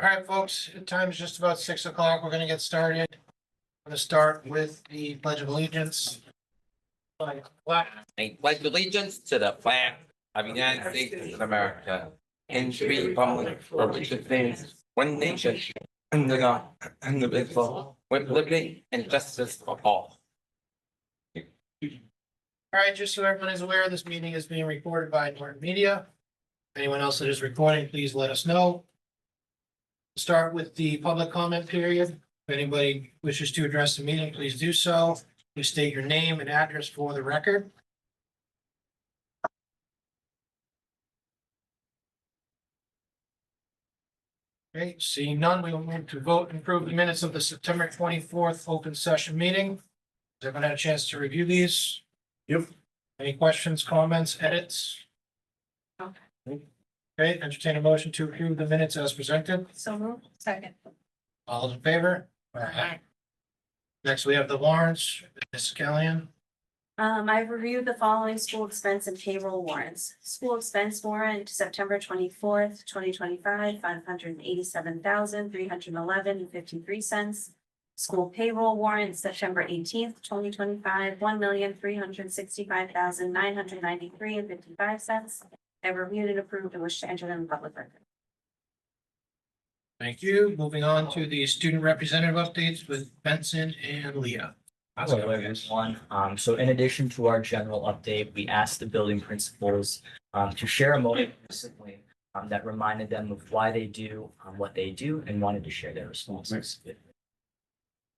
All right, folks, the time is just about 6 o'clock. We're gonna get started. I'm gonna start with the Pledge of Allegiance. Flag. I pledge allegiance to the flag of the United States of America and to the republic for which it stands, one nation, under God, indivisible, with liberty and justice for all. All right, just so everyone is aware, this meeting is being recorded by Norton Media. Anyone else that is recording, please let us know. Start with the public comment period. If anybody wishes to address the meeting, please do so. Please state your name and address for the record. Okay, seeing none, we will move to vote and approve the minutes of the September 24th open session meeting. Has everyone had a chance to review these? Yep. Any questions, comments, edits? Okay, entertain a motion to approve the minutes as presented. So moved. Second. All those in favor? Next, we have the warrants. Ms. Callahan. I've reviewed the following school expense and payroll warrants. School expense warrant, September 24th, 2025, $587,311.53. School payroll warrant, September 18th, 2025, $1,365,993.55. I've reviewed and approved and wish to enter them in public record. Thank you. Moving on to the student representative updates with Benson and Leah. Hello, everyone. So in addition to our general update, we asked the building principals to share a moment recently that reminded them of why they do what they do and wanted to share their responses.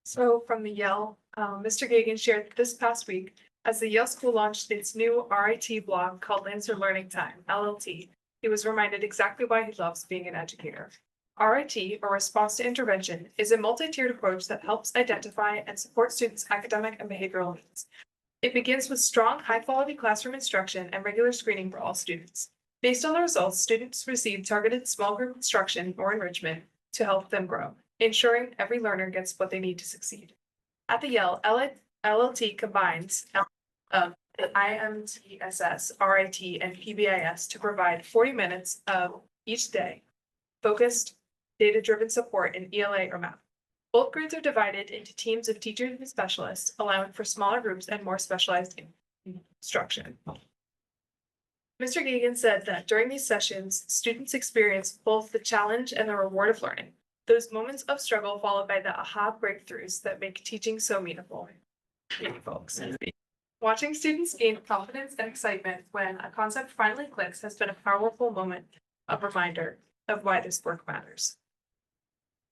So from the Yale, Mr. Gagan shared this past week, as the Yale School launched its new RIT blog called Lancer Learning Time, LLT, he was reminded exactly why he loves being an educator. RIT, or Response to Intervention, is a multi-tiered approach that helps identify and support students' academic and behavioral needs. It begins with strong, high-quality classroom instruction and regular screening for all students. Based on the results, students receive targeted small group instruction or enrichment to help them grow, ensuring every learner gets what they need to succeed. At the Yale, LLT combines IMTSS, RIT, and PBIS to provide 40 minutes of each day, focused, data-driven support in ELA or math. Both grades are divided into teams of teachers and specialists, allowing for smaller groups and more specialized instruction. Mr. Gagan said that during these sessions, students experience both the challenge and the reward of learning, those moments of struggle followed by the aha breakthroughs that make teaching so meaningful. Watching students gain confidence and excitement when a concept finally clicks has been a powerful moment of reminder of why this work matters.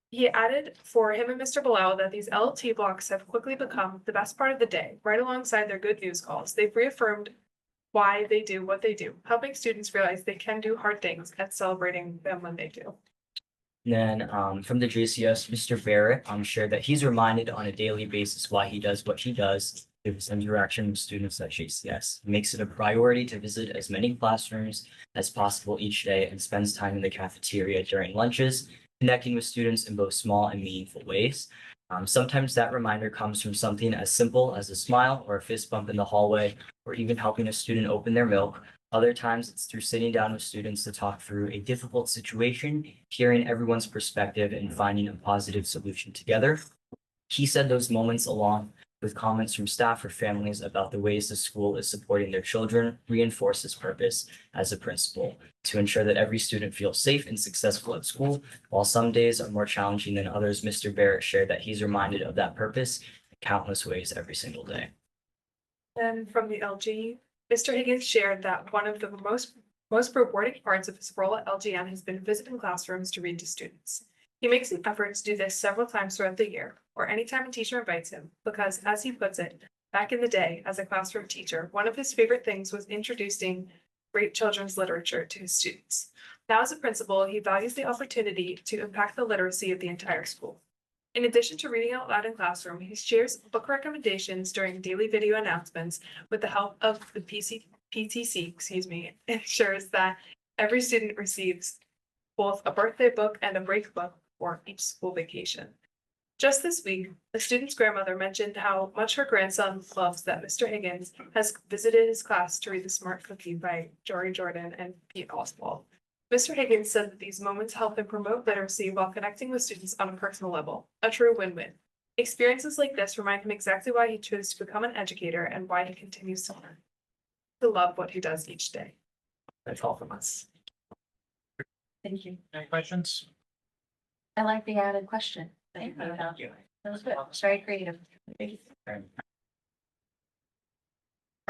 He added for him and Mr. Bilal that these LLT blocks have quickly become the best part of the day, right alongside their good news calls. They've reaffirmed why they do what they do, helping students realize they can do hard things and celebrating them when they do. Then from the JCS, Mr. Barrett shared that he's reminded on a daily basis why he does what he does through his interaction with students at JCS. He makes it a priority to visit as many classrooms as possible each day and spends time in the cafeteria during lunches, connecting with students in both small and meaningful ways. Sometimes that reminder comes from something as simple as a smile or a fist bump in the hallway, or even helping a student open their milk. Other times it's through sitting down with students to talk through a difficult situation, hearing everyone's perspective and finding a positive solution together. He said those moments, along with comments from staff or families about the ways the school is supporting their children, reinforce his purpose as a principal to ensure that every student feels safe and successful at school. While some days are more challenging than others, Mr. Barrett shared that he's reminded of that purpose in countless ways every single day. And from the LG, Mr. Higgins shared that one of the most rewarding parts of his role at LGN has been visiting classrooms to read to students. He makes an effort to do this several times throughout the year, or anytime a teacher invites him, because, as he puts it, back in the day, as a classroom teacher, one of his favorite things was introducing great children's literature to his students. Now, as a principal, he values the opportunity to impact the literacy of the entire school. In addition to reading out loud in classroom, he shares book recommendations during daily video announcements with the help of the PTC, ensures that every student receives both a birthday book and a break book for each school vacation. Just this week, a student's grandmother mentioned how much her grandson loves that Mr. Higgins has visited his class to read The Smart Cookie by Jory Jordan and Pete Oswald. Mr. Higgins said that these moments help him promote literacy while connecting with students on a personal level, a true win-win. Experiences like this remind him exactly why he chose to become an educator and why he continues to learn. To love what he does each day. That's all from us. Thank you. Any questions? I like the added question. Thank you. That was good. It's very creative.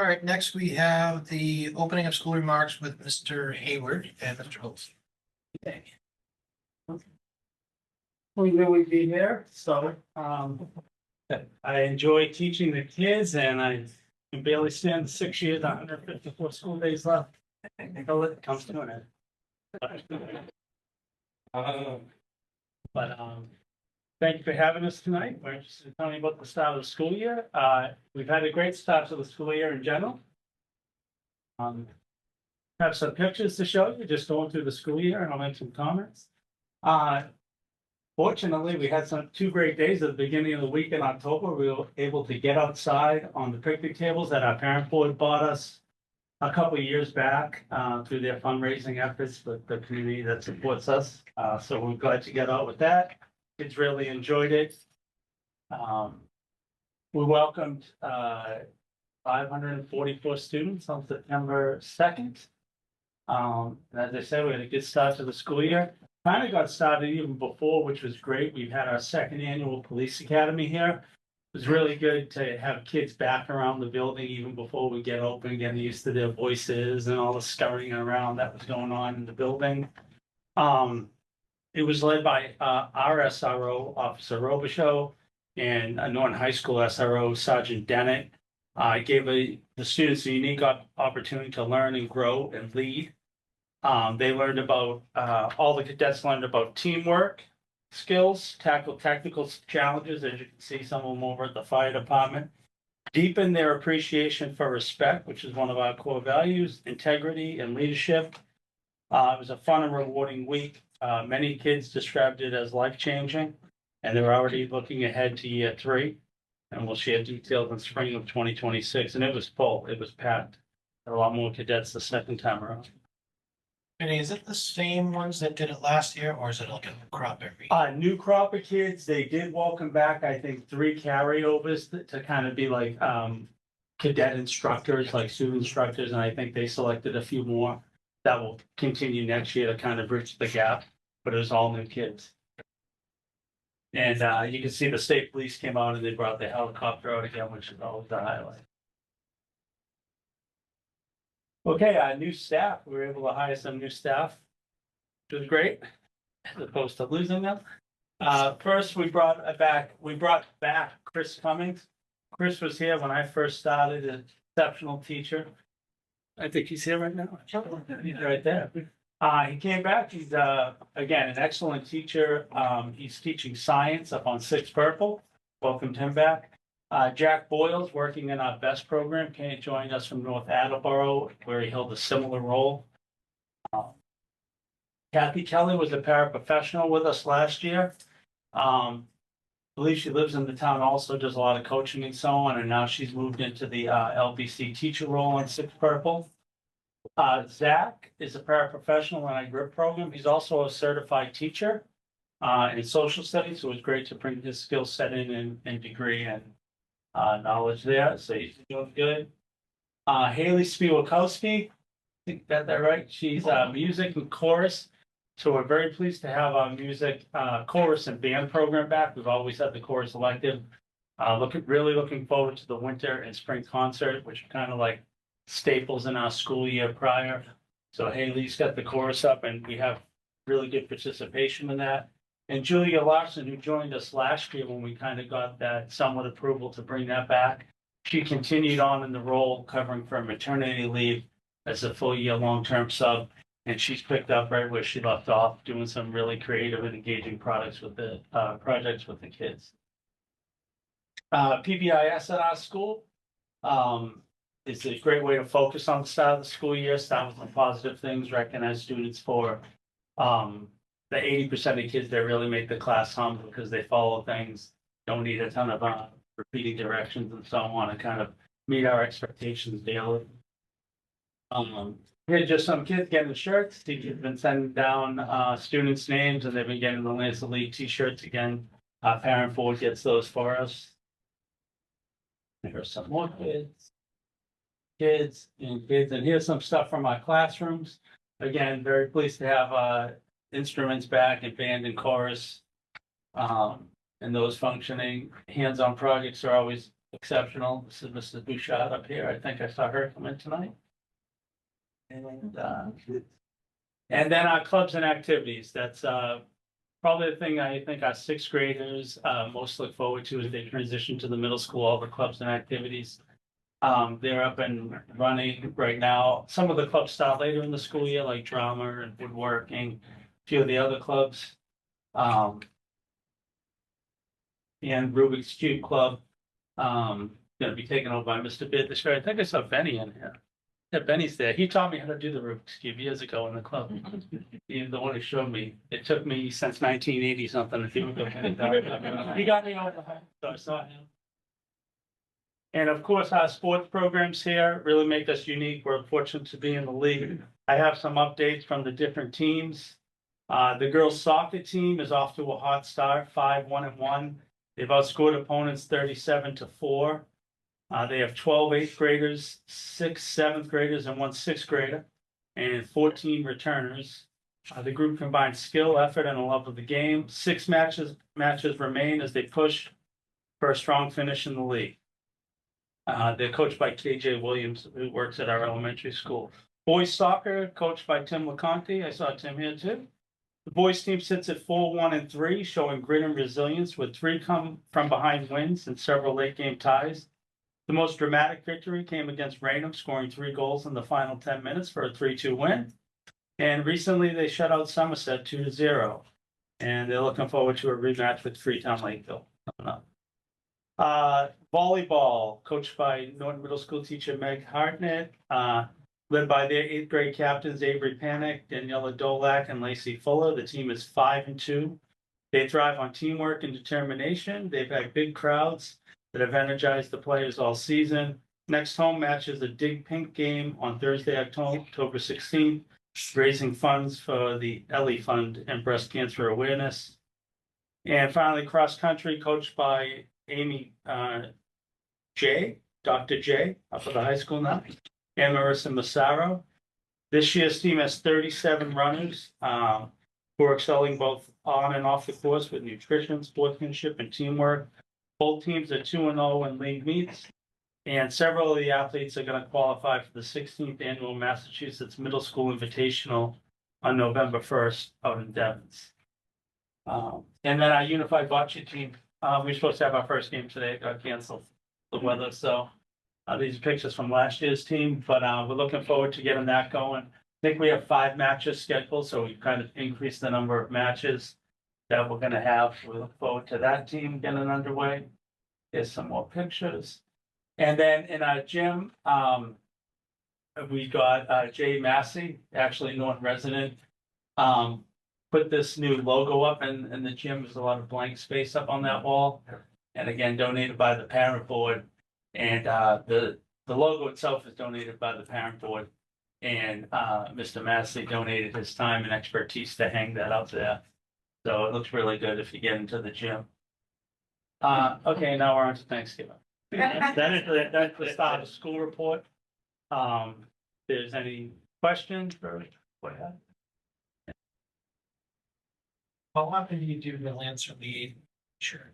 All right, next we have the opening of school remarks with Mr. Hayward and Mr. Holst. We really be here, so, I enjoy teaching the kids and I can barely stand the 6 years, 154 school days left. Until it comes to an end. But, thank you for having us tonight. We're interested in telling you about the start of the school year. We've had a great start to the school year in general. Have some pictures to show you, just going through the school year, and I'll make some comments. Fortunately, we had two great days at the beginning of the week in October. We were able to get outside on the picnic tables that our parent board bought us a couple of years back, through their fundraising efforts with the community that supports us. So we're glad to get out with that. Kids really enjoyed it. We welcomed 544 students on September 2nd. As I said, we had a good start to the school year. Kind of got started even before, which was great. We've had our second annual police academy here. It was really good to have kids back around the building even before we get open, getting used to their voices and all the scurrying around that was going on in the building. It was led by our SRO, Officer Robichaux, and a Norton High School SRO, Sergeant Dennett. Gave the students a unique opportunity to learn and grow and lead. They learned about, all the cadets learned about teamwork skills, tackle technical challenges, as you can see some of them over at the fire department. Deepen their appreciation for respect, which is one of our core values, integrity and leadership. It was a fun and rewarding week. Many kids described it as life-changing, and they're already looking ahead to year 3. And we'll share details in spring of 2026. And it was full, it was packed. There were a lot more cadets the second time around. Vinny, is it the same ones that did it last year, or is it like a crop every year? New crop of kids, they did welcome back, I think, 3 carryovers to kind of be like, cadet instructors, like student instructors, and I think they selected a few more that will continue next year to kind of bridge the gap, but it was all new kids. And, you can see the state police came out and they brought the helicopter out again, which is always the highlight. Okay, new staff, we were able to hire some new staff, which was great, as opposed to losing them. First, we brought back Chris Cummings. Chris was here when I first started, an exceptional teacher. I think he's here right now. He's right there. He came back, he's, again, an excellent teacher. He's teaching science up on 6 Purple. Welcomed him back. Jack Boyle's working in our BEST program, joined us from North Attleboro, where he held a similar role. Kathy Kelly was a paraprofessional with us last year. I believe she lives in the town, also does a lot of coaching and so on, and now she's moved into the LBC teacher role on 6 Purple. Zach is a paraprofessional in our GRIP program. He's also a certified teacher in social studies, so it was great to bring his skill set in and degree and knowledge there, so he's doing good. Haley Spiewakowski, I think that right, she's music and chorus, so we're very pleased to have our music chorus and band program back. We've always had the chorus elective. Really looking forward to the winter and spring concert, which are kind of like staples in our school year prior. So Haley's got the chorus up and we have really good participation in that. And Julia Larson, who joined us last year when we kind of got that somewhat approval to bring that back, she continued on in the role covering for maternity leave as a full year long-term sub. And she's picked up right where she left off, doing some really creative and engaging projects with the kids. PBIS at our school. It's a great way to focus on the start of the school year, start with some positive things, recognize students for the 80% of kids that really make the class hum because they follow things, don't need a ton of repeating directions and so on, and kind of meet our expectations daily. Here's just some kids getting shirts. Teachers have been sending down students' names and they've been getting the Lancet League t-shirts again. Parent board gets those for us. There's some more kids. Kids, and here's some stuff from our classrooms. Again, very pleased to have instruments back and band and chorus. And those functioning. Hands-on projects are always exceptional. This is Mrs. Bouchard up here. I think I saw her come in tonight. And then our clubs and activities. That's probably the thing I think our sixth graders most look forward to as they transition to the middle school, all the clubs and activities. They're up and running right now. Some of the clubs start later in the school year, like drama and woodworking, a few of the other clubs. And Rubik's Cube Club, gonna be taken over by Mr. Bid this year. I think I saw Benny in here. Yeah, Benny's there. He taught me how to do the Rubik's Cube years ago in the club. He's the one who showed me. It took me since 1980 something to do it. He got me over, so I saw him. And of course, our sports programs here really make us unique. We're fortunate to be in the league. I have some updates from the different teams. The girls soccer team is off to a hot start, 5-1-1. They've outscored opponents 37-4. They have 12 eighth graders, 6 seventh graders, and 1 sixth grader, and 14 returners. The group combines skill, effort, and a love of the game. 6 matches remain as they push for a strong finish in the league. They're coached by KJ Williams, who works at our elementary school. Boys soccer, coached by Tim LeConte. I saw Tim here too. The boys team sits at 4-1-3, showing grit and resilience with 3 come from behind wins and several late game ties. The most dramatic victory came against Raynham, scoring 3 goals in the final 10 minutes for a 3-2 win. And recently they shut out Somerset 2-0. And they're looking forward to a rematch with Freetown Lakeville coming up. Volleyball, coached by Norton Middle School teacher Meg Hartnett, led by their 8th grade captains Avery Panic, Daniela Dolak, and Lacey Fuller. The team is 5-2. They thrive on teamwork and determination. They've had big crowds that have energized the players all season. Next home match is a Dig Pink game on Thursday, October 16th, raising funds for the Ellie Fund and breast cancer awareness. And finally, cross country, coached by Amy J, Dr. J, up at the high school now, and Marissa Massaro. This year's team has 37 runners who are excelling both on and off the course with nutrition, sportsmanship, and teamwork. Both teams are 2-0 in league meets, and several of the athletes are going to qualify for the 16th annual Massachusetts Middle School Invitational on November 1st out in Devens. And then our unified bocce team, we were supposed to have our first game today, it got canceled, the weather, so these are pictures from last year's team, but we're looking forward to getting that going. I think we have 5 matches scheduled, so we've kind of increased the number of matches that we're gonna have. We look forward to that team getting underway. Here's some more pictures. And then in our gym, we got Jay Massey, actually Norton resident, put this new logo up in the gym. There's a lot of blank space up on that wall. And again, donated by the parent board. And the logo itself is donated by the parent board. And Mr. Massey donated his time and expertise to hang that up there. So it looks really good if you get into the gym. Okay, now we're on to Thanksgiving. That's the start of the school report. If there's any questions or what have you? How often do you do the Lancer lead? Sure.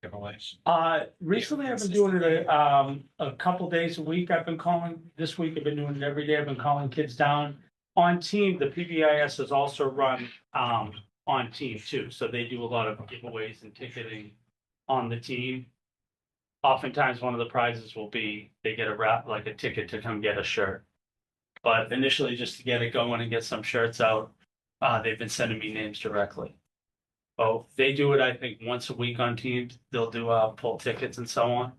Giveaways. Recently I've been doing it a couple days a week. I've been calling, this week I've been doing it every day. I've been calling kids down. On team, the PBIS is also run on team too. So they do a lot of giveaways and ticketing on the team. Oftentimes one of the prizes will be, they get a ticket to come get a shirt. But initially just to get it going and get some shirts out, they've been sending me names directly. Oh, they do it, I think, once a week on teams. They'll do pull tickets and so on.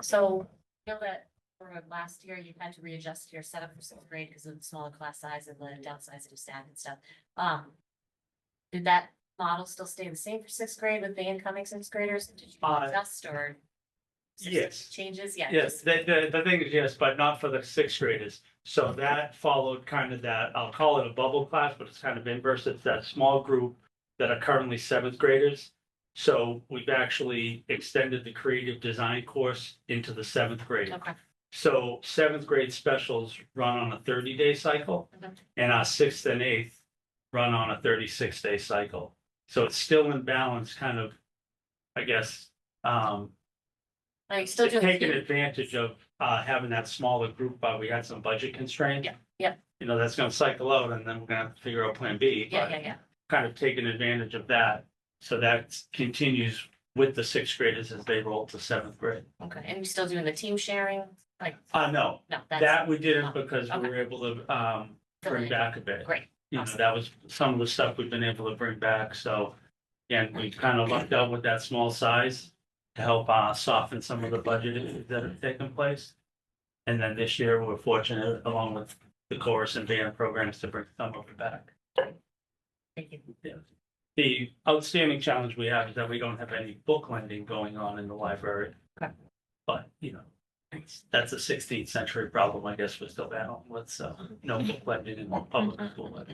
So I know that for last year, you had to readjust your setup for 6th grade because of the smaller class size and the downsizing of staff and stuff. Did that model still stay the same for 6th grade with the incoming 6th graders? Did you adjust or? Yes. Changes, yeah. Yes, the thing is, yes, but not for the sixth graders. So that followed kind of that, I'll call it a bubble class, but it's kind of inverse. It's that small group that are currently seventh graders. So we've actually extended the creative design course into the seventh grade. Okay. So seventh grade specials run on a 30-day cycle, Mhm. and our sixth and eighth run on a 36-day cycle. So it's still in balance, kind of, I guess, Are you still doing? taking advantage of having that smaller group, but we had some budget constraints. Yeah. You know, that's gonna cycle out, and then we're gonna have to figure out plan B, Yeah, but yeah. kind of taking advantage of that. So that continues with the sixth graders as they roll to seventh grade. Okay, and you're still doing the team sharing? Like, No, no, that's that we didn't because we Okay. were able to bring back a bit. great. You know, Awesome. that was some of the stuff we've been able to bring back, so. Again, we kind of lucked out with that small size to help soften some of the budget issues that have taken place. And then this year, we're fortunate, along with the chorus and band programs, to bring some of it back. Thank you. Yeah. The outstanding challenge we have is that we don't have any book lending going on in the library. Okay. But, you know, that's a 16th century problem, I guess, we're still battling with, so no book lending in public school.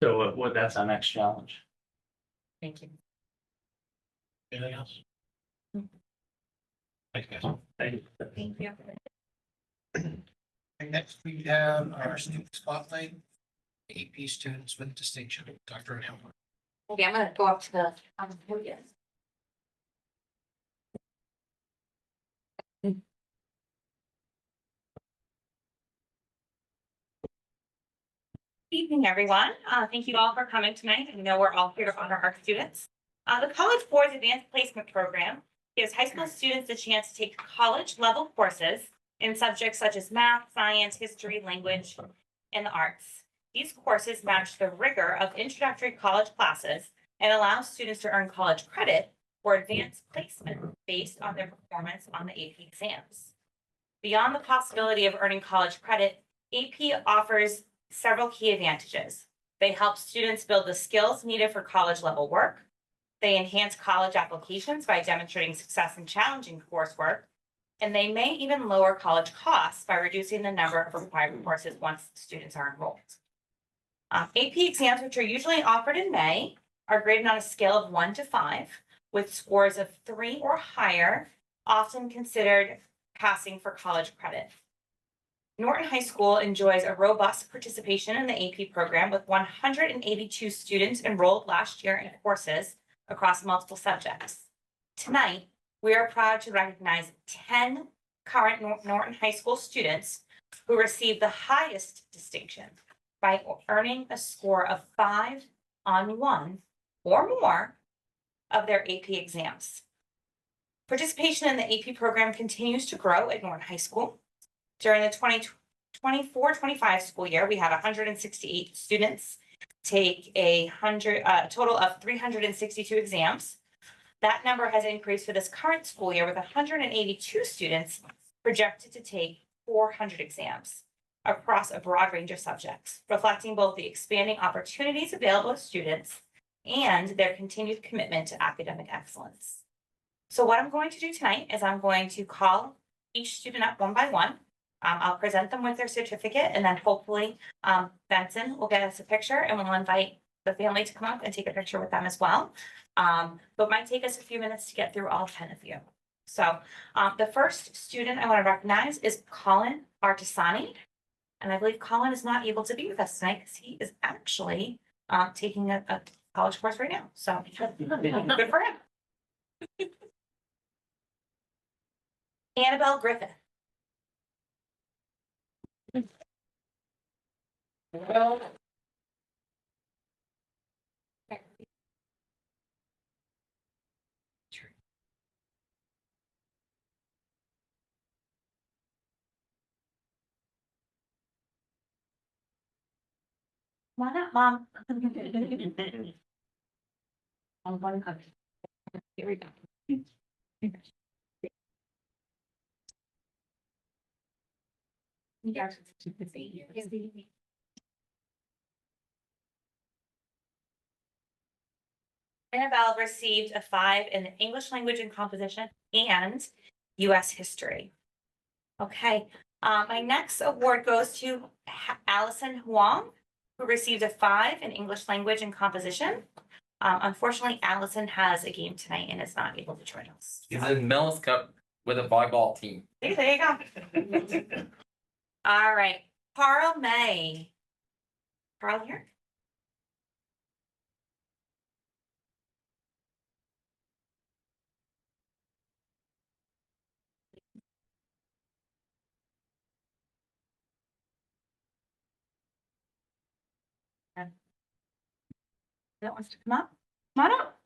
So that's our next challenge. Thank you. Anything else? Mm. Thanks, guys. Thank you. Thank you. And next, we have our student spotlight. AP students with distinction, Dr. O'Neill. Okay, I'm gonna go up to the, podium. Evening, everyone. Thank you all for coming tonight. I know we're all here to honor our students. The College Board's Advanced Placement Program gives high school students the chance to take college-level courses in subjects such as math, science, history, language, and the arts. These courses match the rigor of introductory college classes and allow students to earn college credit for advanced placement based on their performance on the AP exams. Beyond the possibility of earning college credit, AP offers several key advantages. They help students build the skills needed for college level work. They enhance college applications by demonstrating success in challenging coursework. And they may even lower college costs by reducing the number of required courses once students are enrolled. AP exams, which are usually offered in May, are graded on a scale of 1 to 5, with scores of 3 or higher, often considered passing for college credit. Norton High School enjoys a robust participation in the AP program with 182 students enrolled last year in courses across multiple subjects. Tonight, we are proud to recognize 10 current Norton High School students who received the highest distinction by earning a score of 5 on 1 or more of their AP exams. Participation in the AP program continues to grow at Norton High School. During the 2024-25 school year, we had 168 students take a total of 362 exams. That number has increased for this current school year with 182 students projected to take 400 exams across a broad range of subjects, reflecting both the expanding opportunities available to students and their continued commitment to academic excellence. So what I'm going to do tonight is I'm going to call each student up one by one. I'll present them with their certificate, and then hopefully Benson will get us a picture, and we'll invite the family to come up and take a picture with them as well. But it might take us a few minutes to get through all 10 of you. So the first student I want to recognize is Colin Artisani. And I believe Colin is not able to be with us tonight because he is actually taking a college course right now. So good for him. Annabelle Griffin. Come on up, Mom. On one copy. Here we go. Yeah. Annabelle received a 5 in English language and composition and US history. Okay, my next award goes to Allison Huang, who received a 5 in English language and composition. Unfortunately, Allison has a game tonight and is not able to join us. He's in Millis Cup with a volleyball team. See, there you go. All right, Carl May. Carl here? That wants to come up? Come on up.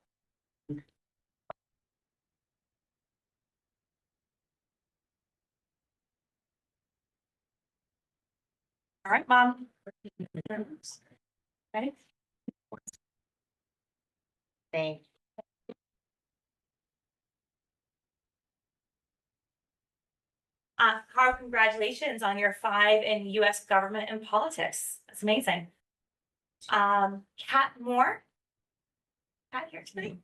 All right, Mom. Ready? Thank you. Carl, congratulations on your 5 in US government and politics. That's amazing. Kat Moore. Kat here tonight.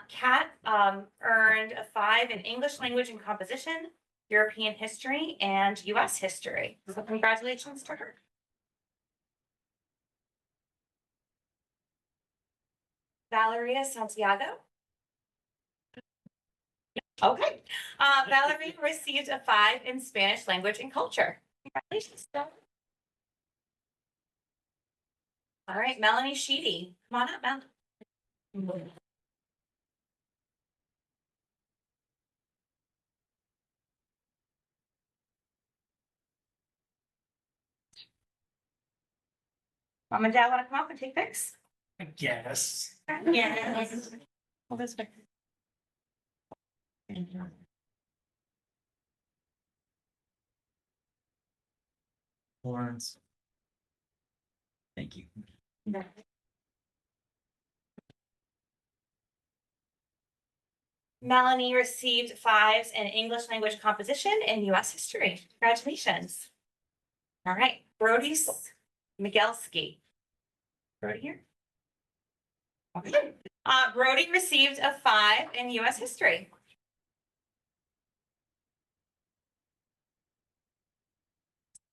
Kat earned a 5 in English language and composition, European history, and US history. So congratulations to her. Valeria Santiago. Okay. Valerie received a 5 in Spanish language and culture. Congratulations. All right, Melanie Sheedy. Come on up, Mel. Mom and Dad want to come up and take pics? Yes. Yes. Well, this way. Lawrence. Thank you. Melanie received 5s in English language composition and US history. Congratulations. All right, Brody Migelski. Brody here. Okay. Brody received a 5 in US history.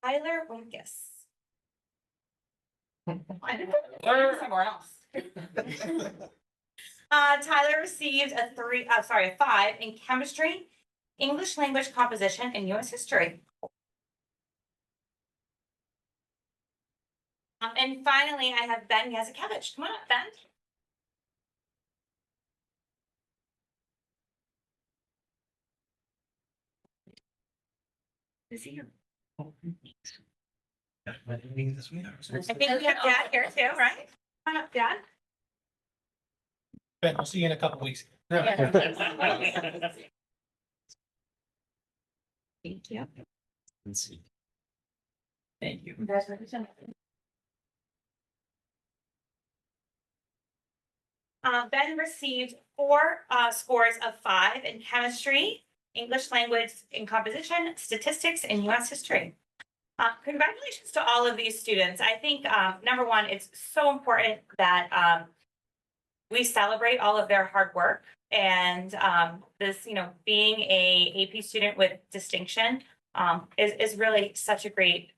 Tyler Winkus. I didn't put somewhere else. Tyler received a 5 in chemistry, English language composition, and US history. And finally, I have Ben Yazikevich. Come on up, Ben. Is he here? I think we have Dad here too, right? Come on up, Dad. Ben, we'll see you in a couple weeks. Thank you. Let's see. Thank you. Congratulations. Ben received 4 scores of 5 in chemistry, English language and composition, statistics, and US history. Congratulations to all of these students. I think, number one, it's so important that we celebrate all of their hard work. And this, being a AP student with distinction is really such a great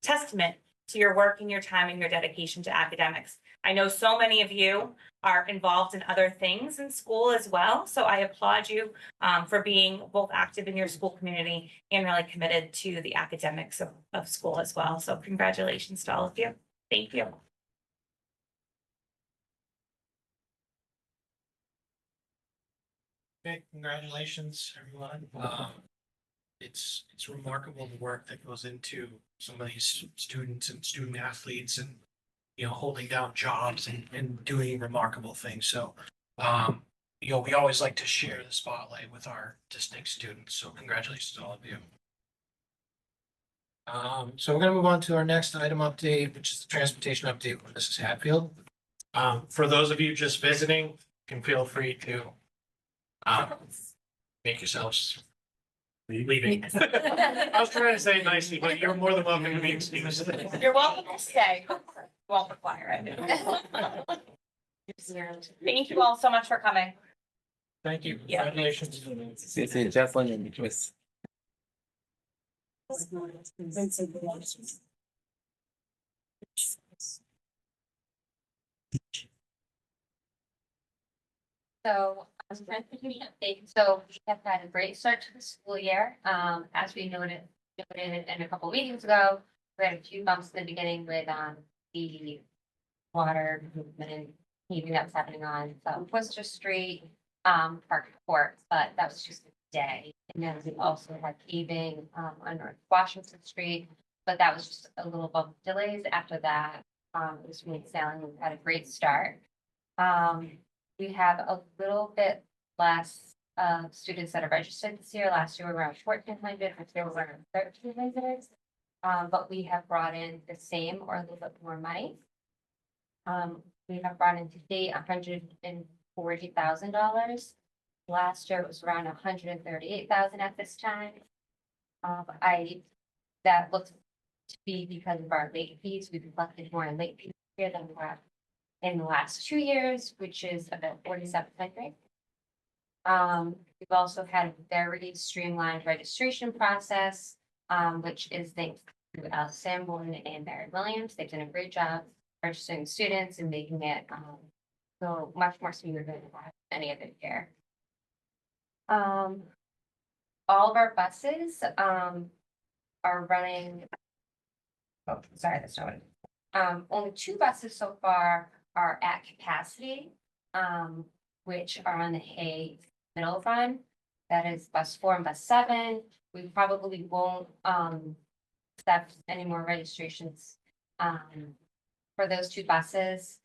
testament to your work and your time and your dedication to academics. I know so many of you are involved in other things in school as well. So I applaud you for being both active in your school community and really committed to the academics of school as well. So congratulations to all of you. Thank you. Okay, congratulations, everyone. It's remarkable the work that goes into some of these students and student athletes and, holding down jobs and doing remarkable things. So, we always like to share the spotlight with our distinct students. So congratulations to all of you. So we're gonna move on to our next item update, which is the transportation update with Mrs. Hatfield. For those of you just visiting, you can feel free to make yourselves leaving. I was trying to say it nicely, but you're more than welcome to be excused. You're welcome to stay. Won't require it. Thank you all so much for coming. Thank you. Yeah. Congratulations. C'est Jocelyn and Chris. So, transportation update, so we have had a great start to the school year, as we noted in a couple of meetings ago. We had a few bumps in the beginning with, the water movement and heaving that was happening on Worcester Street, Park Court, but that was just a day. And then we also had paving, on North Washington Street, but that was just a little bump delays. After that, it was smooth sailing. We had a great start. We have a little bit less students that are registered this year. Last year we were around 1,400, this year we're around 1,300. But we have brought in the same or a little bit more money. We have brought in to date $140,000. Last year it was around 138,000 at this time. That looks to be because of our late fees. We've collected more in late fees here than we have in the last 2 years, which is about 4,700. We've also had a very streamlined registration process, which is thanks to Al Sanborn and Barry Williams. They've done a great job registering students and making it go much more smooth than any other year. All of our buses are running. Oh, sorry, that's not what. Only 2 buses so far are at capacity, which are on the Hay Middle Run. That is bus 4 and bus 7. We probably won't accept any more registrations for those 2 buses,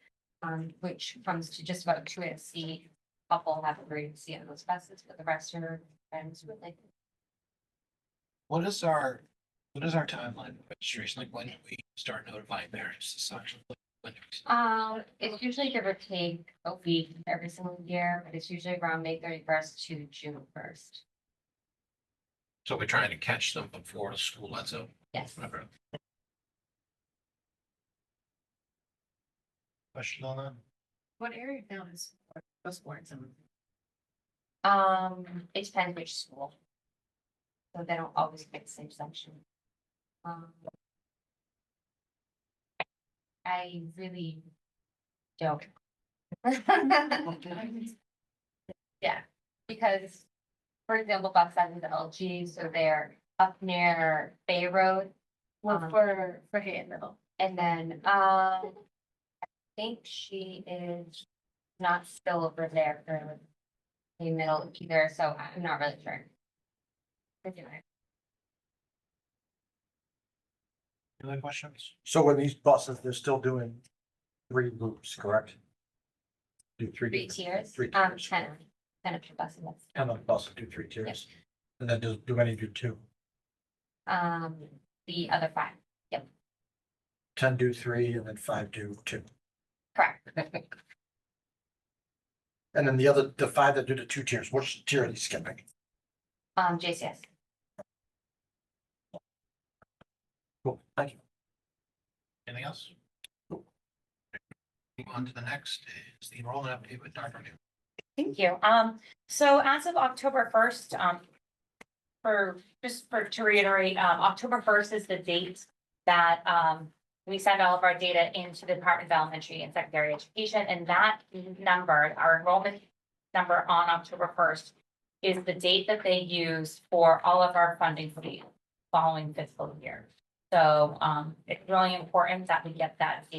which comes to just about 2 a seat. Couple have agreed to see on those buses, but the rest are friends with it. What is our timeline for registration? Like, when do we start notifying parents to sign? When do we- It's usually give or take a week every single year, but it's usually around May 31st to June 1st. So we're trying to catch them before the school lets out. Yes. Okay. Question on that? What area of town is those boards in? It depends which school. So they don't always pick the same section. I really don't. Yeah, because, for example, bus is LG, so they're up near Bay Road. Well, for Hay and Middle. And then, I think she is not still over there for the middle either, so I'm not really sure. Anyway. Any other questions? So with these buses, they're still doing 3 loops, correct? Do 3. 3 tiers, 3 tiers. 10 of the buses. 10 on the bus do 3 tiers. And then do any do 2? The other 5, 10 do 3 and then 5 do 2. correct. And then the 5 that do the 2 tiers, which tier are they skipping? JCS. Cool, thank you. Anything else? Move on to the next is the enrollment update with Dr. New. Thank you. So as of October 1st, to reiterate, October 1st is the date that, we send all of our data into the Department of Elementary and Secondary Education, and that number, our enrollment number on October 1st is the date that they use for all of our funding for the following fiscal year. So, it's really important that we get that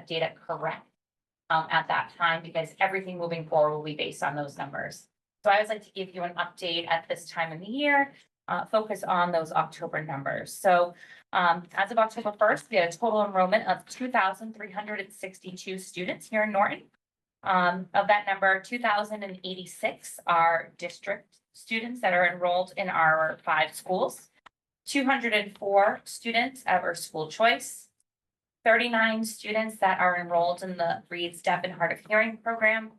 data correct at that time, because everything moving forward will be based on those numbers. So I always like to give you an update at this time of the year, focus on those October numbers. So as of October 1st, we had a total enrollment of 2,362 students here in Norton. Of that number, 2,086 are district students that are enrolled in our 5 schools. 204 students are school choice. 39 students that are enrolled in the Reads Deaf and Hard of Hearing program.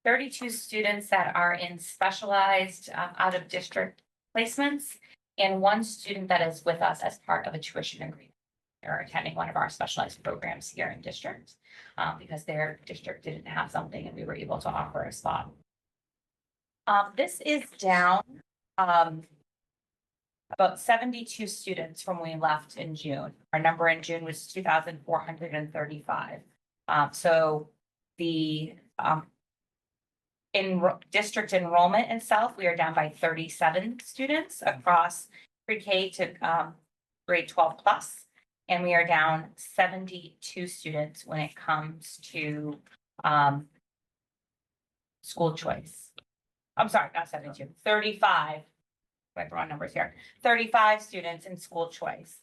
32 students that are in specialized out of district placements, and 1 student that is with us as part of a tuition agreement. are attending one of our specialized programs here in district, because their district didn't have something and we were able to offer a spot. This is down, about 72 students from when we left in June. Our number in June was 2,435. So the, in district enrollment itself, we are down by 37 students across pre-K to, grade 12 plus. And we are down 72 students when it comes to, school choice. I'm sorry, not 72, 35. Like wrong numbers here, 35 students in school choice.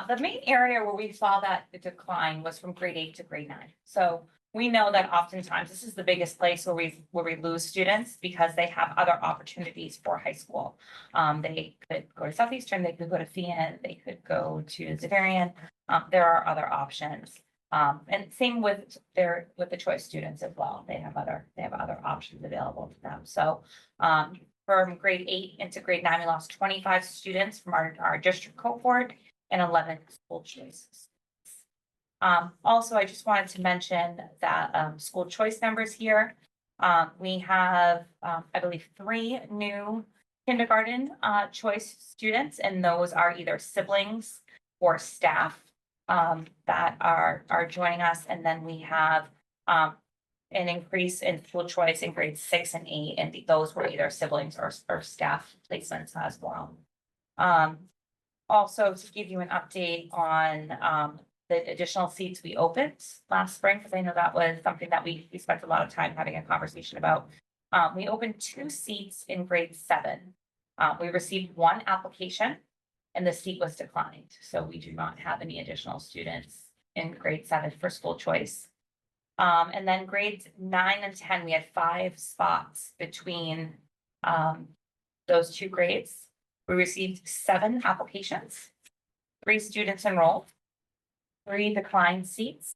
The main area where we saw that the decline was from grade 8 to grade 9. So we know that oftentimes this is the biggest place where we lose students because they have other opportunities for high school. They could go to Southeastern, they could go to Fian, they could go to Xaverian. There are other options. And same with the choice students as well. They have other options available to them. So, from grade 8 into grade 9, we lost 25 students from our district cohort and 11 school choices. Also, I just wanted to mention that school choice numbers here. We have, I believe, 3 new kindergarten choice students, and those are either siblings or staff that are joining us. And then we have an increase in school choice in grades 6 and 8, and those were either siblings or staff placements as well. Also, to give you an update on the additional seats we opened last spring, because I know that was something that we spent a lot of time having a conversation about. We opened 2 seats in grade 7. We received 1 application and the seat was declined. So we do not have any additional students in grade 7 for school choice. And then grades 9 and 10, we had 5 spots between those 2 grades. We received 7 applications, 3 students enrolled, 3 declined seats,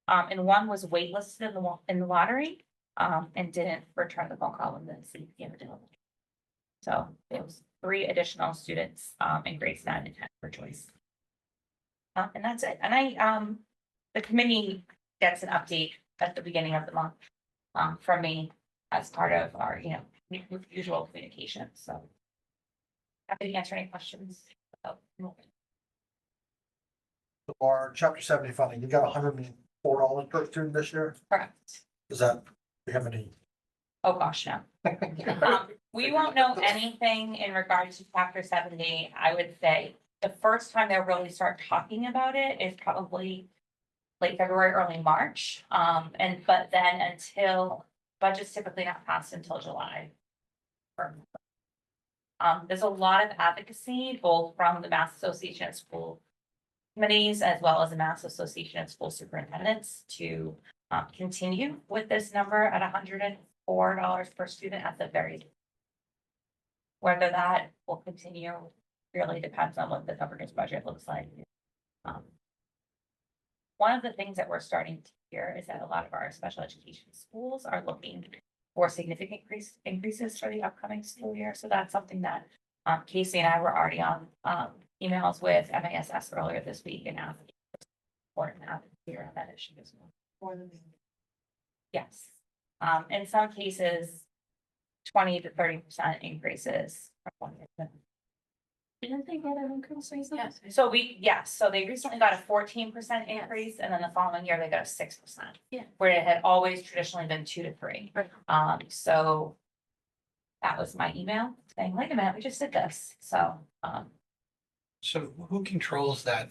and 1 was waitlisted in the lottery and didn't return the phone call when the seat became available. So it was 3 additional students in grades 9 and 10 for choice. And that's it. And the committee gets an update at the beginning of the month from me as part of our, usual communication. So happy to answer any questions. Our chapter 70 funding, you got $104 per student this year. Correct. Does that, do you have any? Oh, gosh, no. We won't know anything in regards to chapter 70. I would say the first time they'll really start talking about it is probably late February, early March. But then until budget's typically not passed until July. There's a lot of advocacy, both from the Mass Association of School Committees as well as the Mass Association of School Superintendents to continue with this number at $104 per student at the very least. Whether that will continue really depends on what the governor's budget looks like. One of the things that we're starting to hear is that a lot of our special education schools are looking for significant increases for the upcoming school year. So that's something that Casey and I were already on emails with MASS earlier this week and asking for an advocacy on that issue as well. Yes. In some cases, 20 to 30% increases from one year to the next. Didn't they get an increase recently? Yes, so they recently got a 14% increase and then the following year they got a 6%. Yeah. Where it had always traditionally been 2 to 3. Right. So that was my email saying, wait a minute, we just did this, so, So who controls that?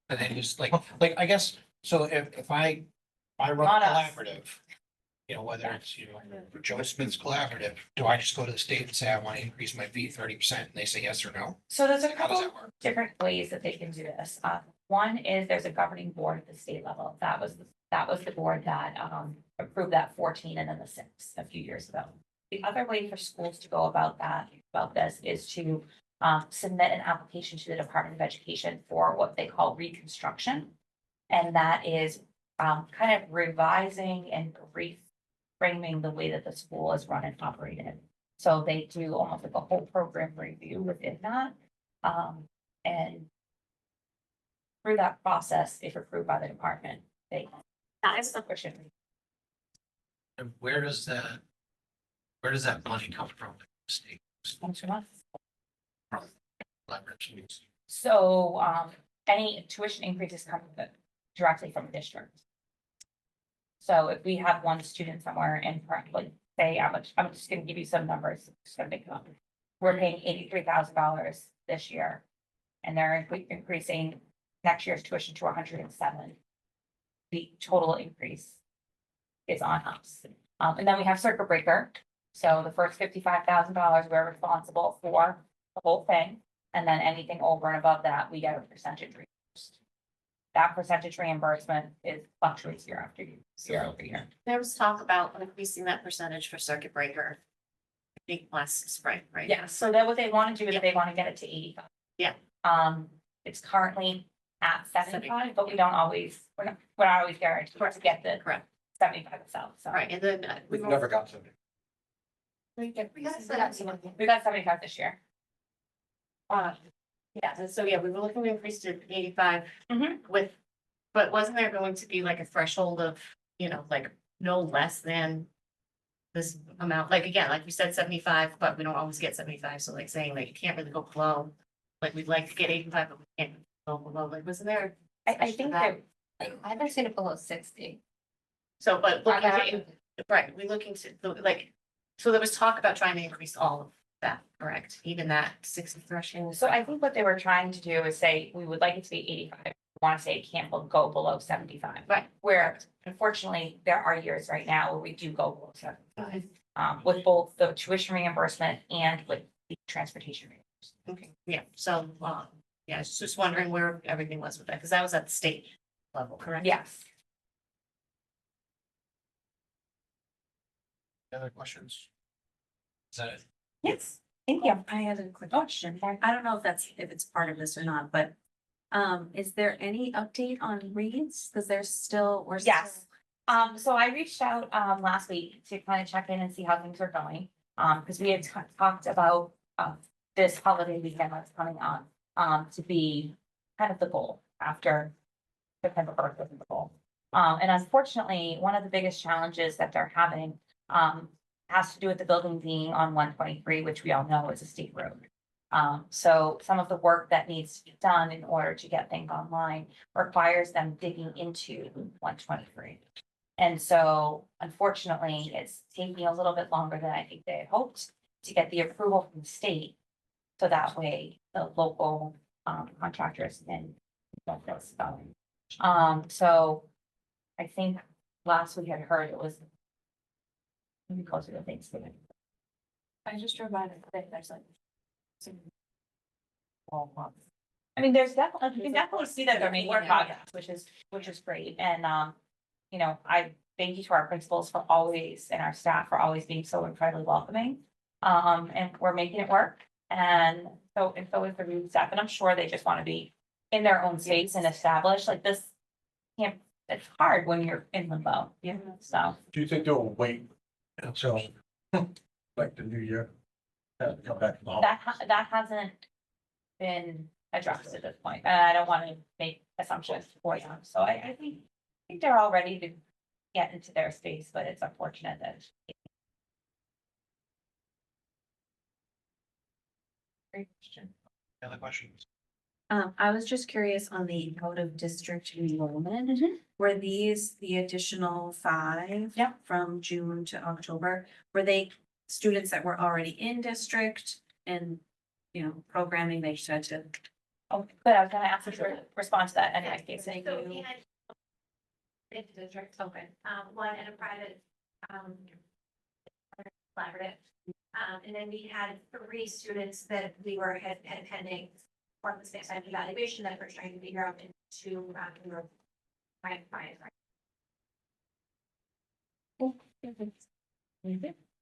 And then just like, I guess, so if I run a Not us. collaborative, whether it's, Joe Smith's collaborative, do I just go to the state and say, I want to increase my fee 30% and they say yes or no? so there's a How does couple that work? different ways that they can do this. One is there's a governing board at the state level. That was the board that approved that 14 and then the 6 a few years ago. The other way for schools to go about this is to submit an application to the Department of Education for what they call reconstruction. And that is kind of revising and reframing the way that the school is run and operated. So they do almost like a whole program review within that. And through that process, if approved by the department, they. That is push it. And where does that money come from? State, Comes from us. leverage. So, any tuition increases come directly from the district. So if we have one student somewhere in, like, say, I'm just gonna give you some numbers, just gonna make them up. We're paying $83,000 this year. And they're increasing next year's tuition to 107. The total increase is on us. And then we have circuit breaker. So the first $55,000, we're responsible for the whole thing. And then anything over and above that, we get a percentage reimbursed. That percentage reimbursement is fluctuates year after year over year. There was talk about increasing that percentage for circuit breaker. I think last spring, right? Yeah, so that what they want to do is Yeah. they want to get it to 85. Yeah. It's currently at 75, but we don't always, we're not always guaranteed to get the Correct. 75 itself, so. Right, and then We've never got to. We got We got 75 this year. yeah, and so yeah, we were looking to increase to 85 Mhm. with, but wasn't there going to be like a threshold of, like no less than this amount? Like, again, like we said, 75, but we don't always get 75, so like saying like you can't really go below. Like, we'd like to get 85, but we can't go below, like, wasn't there? I think that, I haven't seen it below 60. So, but looking to, right, we looking to, like, so there was talk about trying to increase all of that, correct? Even that 60 threshold? so I think what they were trying to do is say, we would like it to be 85. We want to say it can't go below 75. Right. Where unfortunately, there are years right now where we do go below 75. With both the tuition reimbursement and with the transportation reimbursement. Okay, yeah, so, yeah, I was just wondering where everything was with that, because that was at the state level, correct? Yes. Other questions? Is that it? Yes, thank you. I had a quick question. I don't know if it's part of this or not, but is there any update on Reeds? Because there's still, we're still. Yes. So I reached out, last week to kind of check in and see how things are going. Because we had talked about, this holiday weekend that's coming on, to be kind of the goal after September 1st was the goal. And unfortunately, one of the biggest challenges that they're having, has to do with the building being on 123, which we all know is a state road. So some of the work that needs to be done in order to get things online requires them digging into 123. And so unfortunately, it's taking a little bit longer than I think they had hoped to get the approval from the state. So that way the local contractors can get this going. So I think last we had heard it was maybe closer to Thanksgiving. I just reminded that there's like. I mean, there's definitely, you can definitely see that they're making progress, which is great. And, I thank you to our principals for always, and our staff for always being so incredibly welcoming. And we're making it work. And so is the Reed staff, and I'm sure they just want to be in their own space and established like this. It's hard when you're in limbo. Yeah. So. Do you think they'll wait until like the new year? Come back to the hall? That hasn't been addressed at this point, and I don't want to make assumptions for them, so I think they're all ready to get into their space, but it's unfortunate that. Great question. Other questions? I was just curious on the out of district enrollment. Were these the additional 5? Yep. From June to October? Were they students that were already in district and, programming they just had to? Oh, but I was gonna ask you to respond to that anyway, Casey. Thank So you. we had in districts, Okay. one in a private, collaborative. And then we had 3 students that we were had pending for the same side evaluation that we're trying to figure out into, we were trying to find.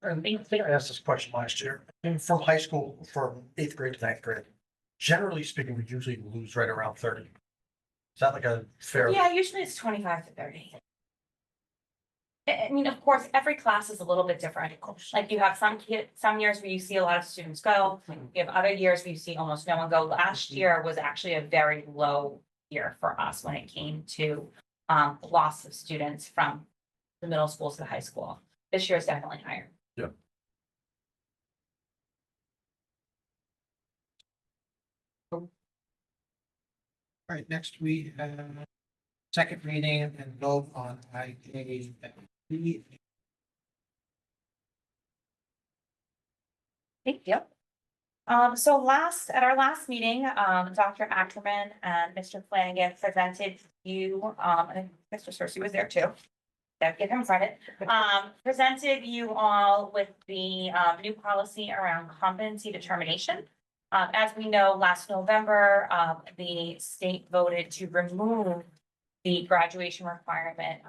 And I think I asked this question last year, and from high school, from 8th grade to 9th grade, generally speaking, we usually lose right around 30. Is that like a fair? Yeah, usually it's 25 to 30. I mean, of course, every class is a little bit different. Like you have some years where you see a lot of students go. You have other years where you see almost no one go. Last year was actually a very low year for us when it came to loss of students from the middle school to the high school. This year is definitely higher. All right, next we have second reading and vote on IK. Thank you. So at our last meeting, Dr. Ackerman and Mr. Flanagan presented you, and Mr. Cersey was there too. Don't give him credit. Presented you all with the, new policy around competency determination. As we know, last November, the state voted to remove the graduation requirement,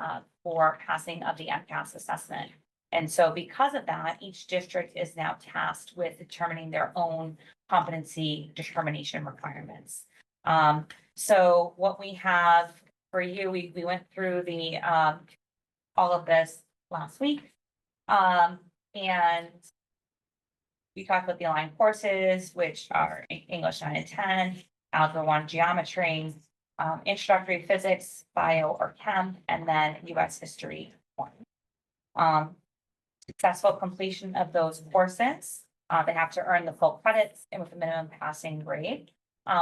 for passing of the MCAS assessment. And so because of that, each district is now tasked with determining their own competency determination requirements. So what we have for you, we went through the, all of this last week. And we talked about the aligned courses, which are English 9 and 10, Algebra 1 geometry, introductory physics, bio or chem, and then US history 1. Successful completion of those courses, they have to earn the full credits and with a minimum passing grade.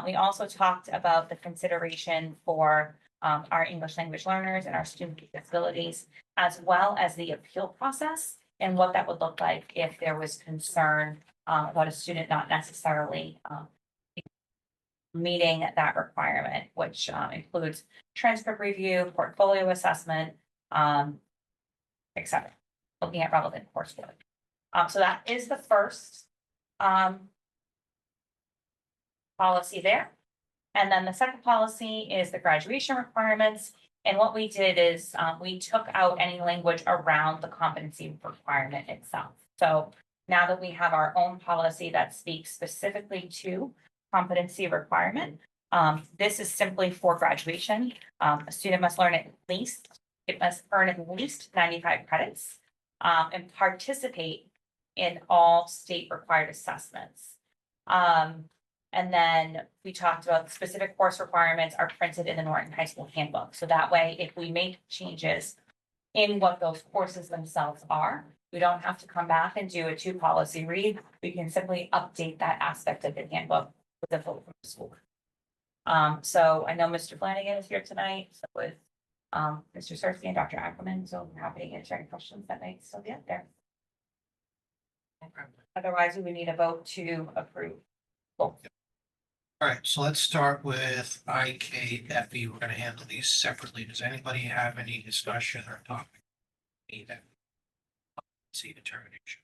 We also talked about the consideration for our English language learners and our student with disabilities, as well as the appeal process and what that would look like if there was concern about a student not necessarily meeting that requirement, which includes transcript review, portfolio assessment, et cetera, looking at relevant coursework. So that is the first policy there. And then the second policy is the graduation requirements. And what we did is we took out any language around the competency requirement itself. So now that we have our own policy that speaks specifically to competency requirement, this is simply for graduation. A student must earn at least 95 credits and participate in all state required assessments. And then we talked about the specific course requirements are printed in the Norton High School handbook. So that way, if we make changes in what those courses themselves are, we don't have to come back and do a 2 policy read. We can simply update that aspect of the handbook with a vote from the school. So I know Mr. Flanagan is here tonight, so with Mr. Cersey and Dr. Ackerman, so I'm happy to answer any questions that might still be out there. Otherwise, we would need a vote to approve. Cool. All right, so let's start with IKFE. We're gonna handle these separately. Does anybody have any discussion or topic? Need that? See determination.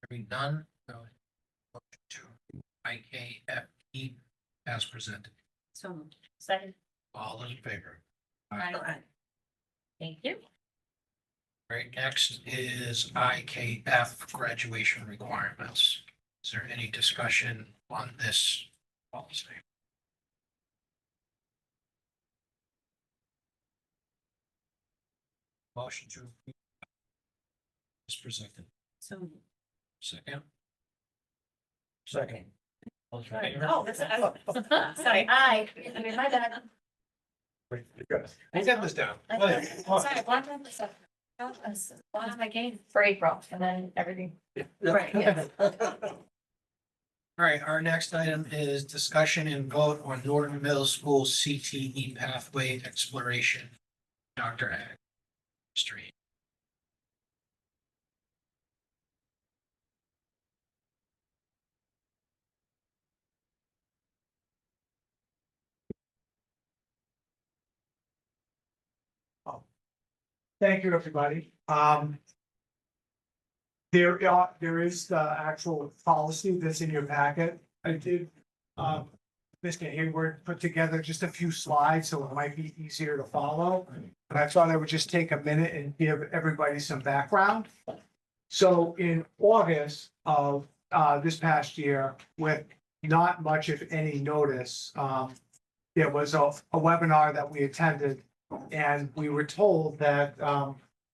Hearing none, go to IKFE as presented. So moved. Second. All those in favor? Aye. Thank you. All right, next is IKF graduation requirements. Is there any discussion on this policy? Motion to approve is presented. So moved. Second. Second. Oh, that's, sorry, Aye. I mean, my bad. I got this down. Sorry, one time, one of my game. For April, and then everything. Right, yes. All right, our next item is discussion and vote on Norton Middle School CTE pathway exploration. Dr. Ag. Street. Thank you, everybody. There is the actual policy that's in your packet. I did, Mr. Hayward put together just a few slides, so it might be easier to follow. And I thought I would just take a minute and give everybody some background. So in August of this past year, with not much, if any, notice, there was a webinar that we attended. And we were told that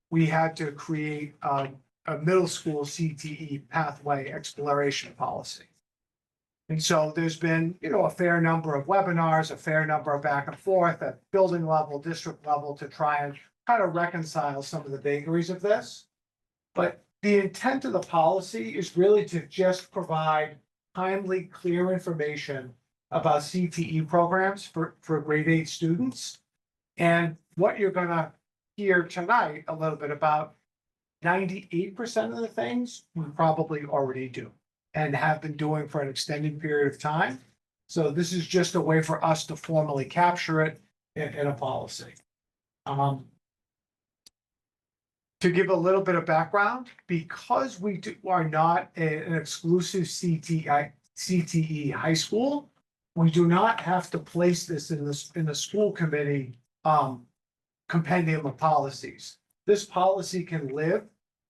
we had to create a middle school CTE pathway exploration policy. And so there's been, a fair number of webinars, a fair number of back and forth at building level, district level to try and kind of reconcile some of the vagaries of this. But the intent of the policy is really to just provide timely, clear information about CTE programs for grade 8 students. And what you're gonna hear tonight a little bit about, 98% of the things we probably already do and have been doing for an extended period of time. So this is just a way for us to formally capture it in a policy. To give a little bit of background, because we are not an exclusive CTE high school, we do not have to place this in the school committee compendium of policies. This policy can live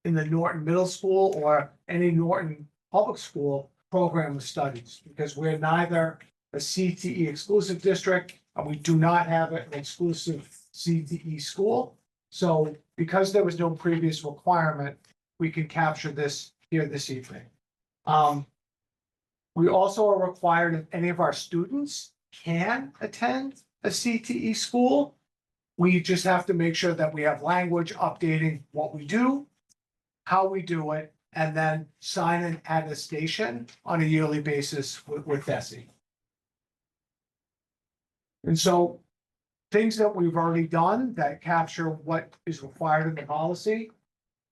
in the Norton Middle School or any Norton Public School program of studies, because we're neither a CTE exclusive district and we do not have an exclusive CTE school. So because there was no previous requirement, we can capture this here this evening. We also are required if any of our students can attend a CTE school. We just have to make sure that we have language updating what we do, how we do it, and then sign an attestation on a yearly basis with DESI. And so things that we've already done that capture what is required in the policy.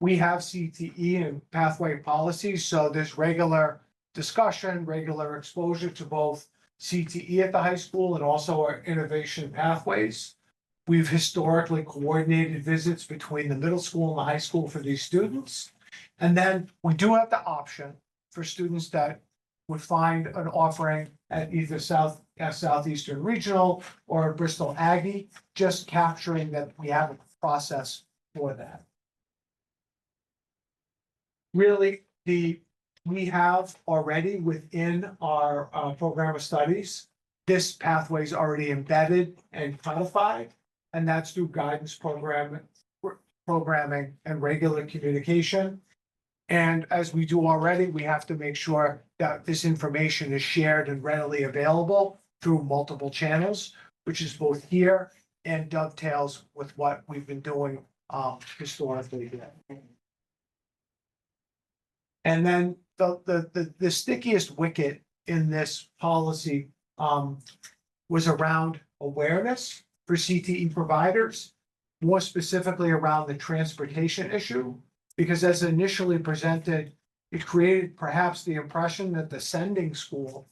We have CTE and pathway policies, so there's regular discussion, regular exposure to both CTE at the high school and also our innovation pathways. We've historically coordinated visits between the middle school and the high school for these students. And then we do have the option for students that would find an offering at either Southeastern Regional or Bristol Aggie, just capturing that we have a process for that. Really, we have already within our program of studies, this pathway is already embedded and codified, and that's through guidance programming and regular communication. And as we do already, we have to make sure that this information is shared and readily available through multiple channels, which is both here and dovetails with what we've been doing historically. And then the stickiest wicket in this policy was around awareness for CTE providers, more specifically around the transportation issue. Because as initially presented, it created perhaps the impression that the sending school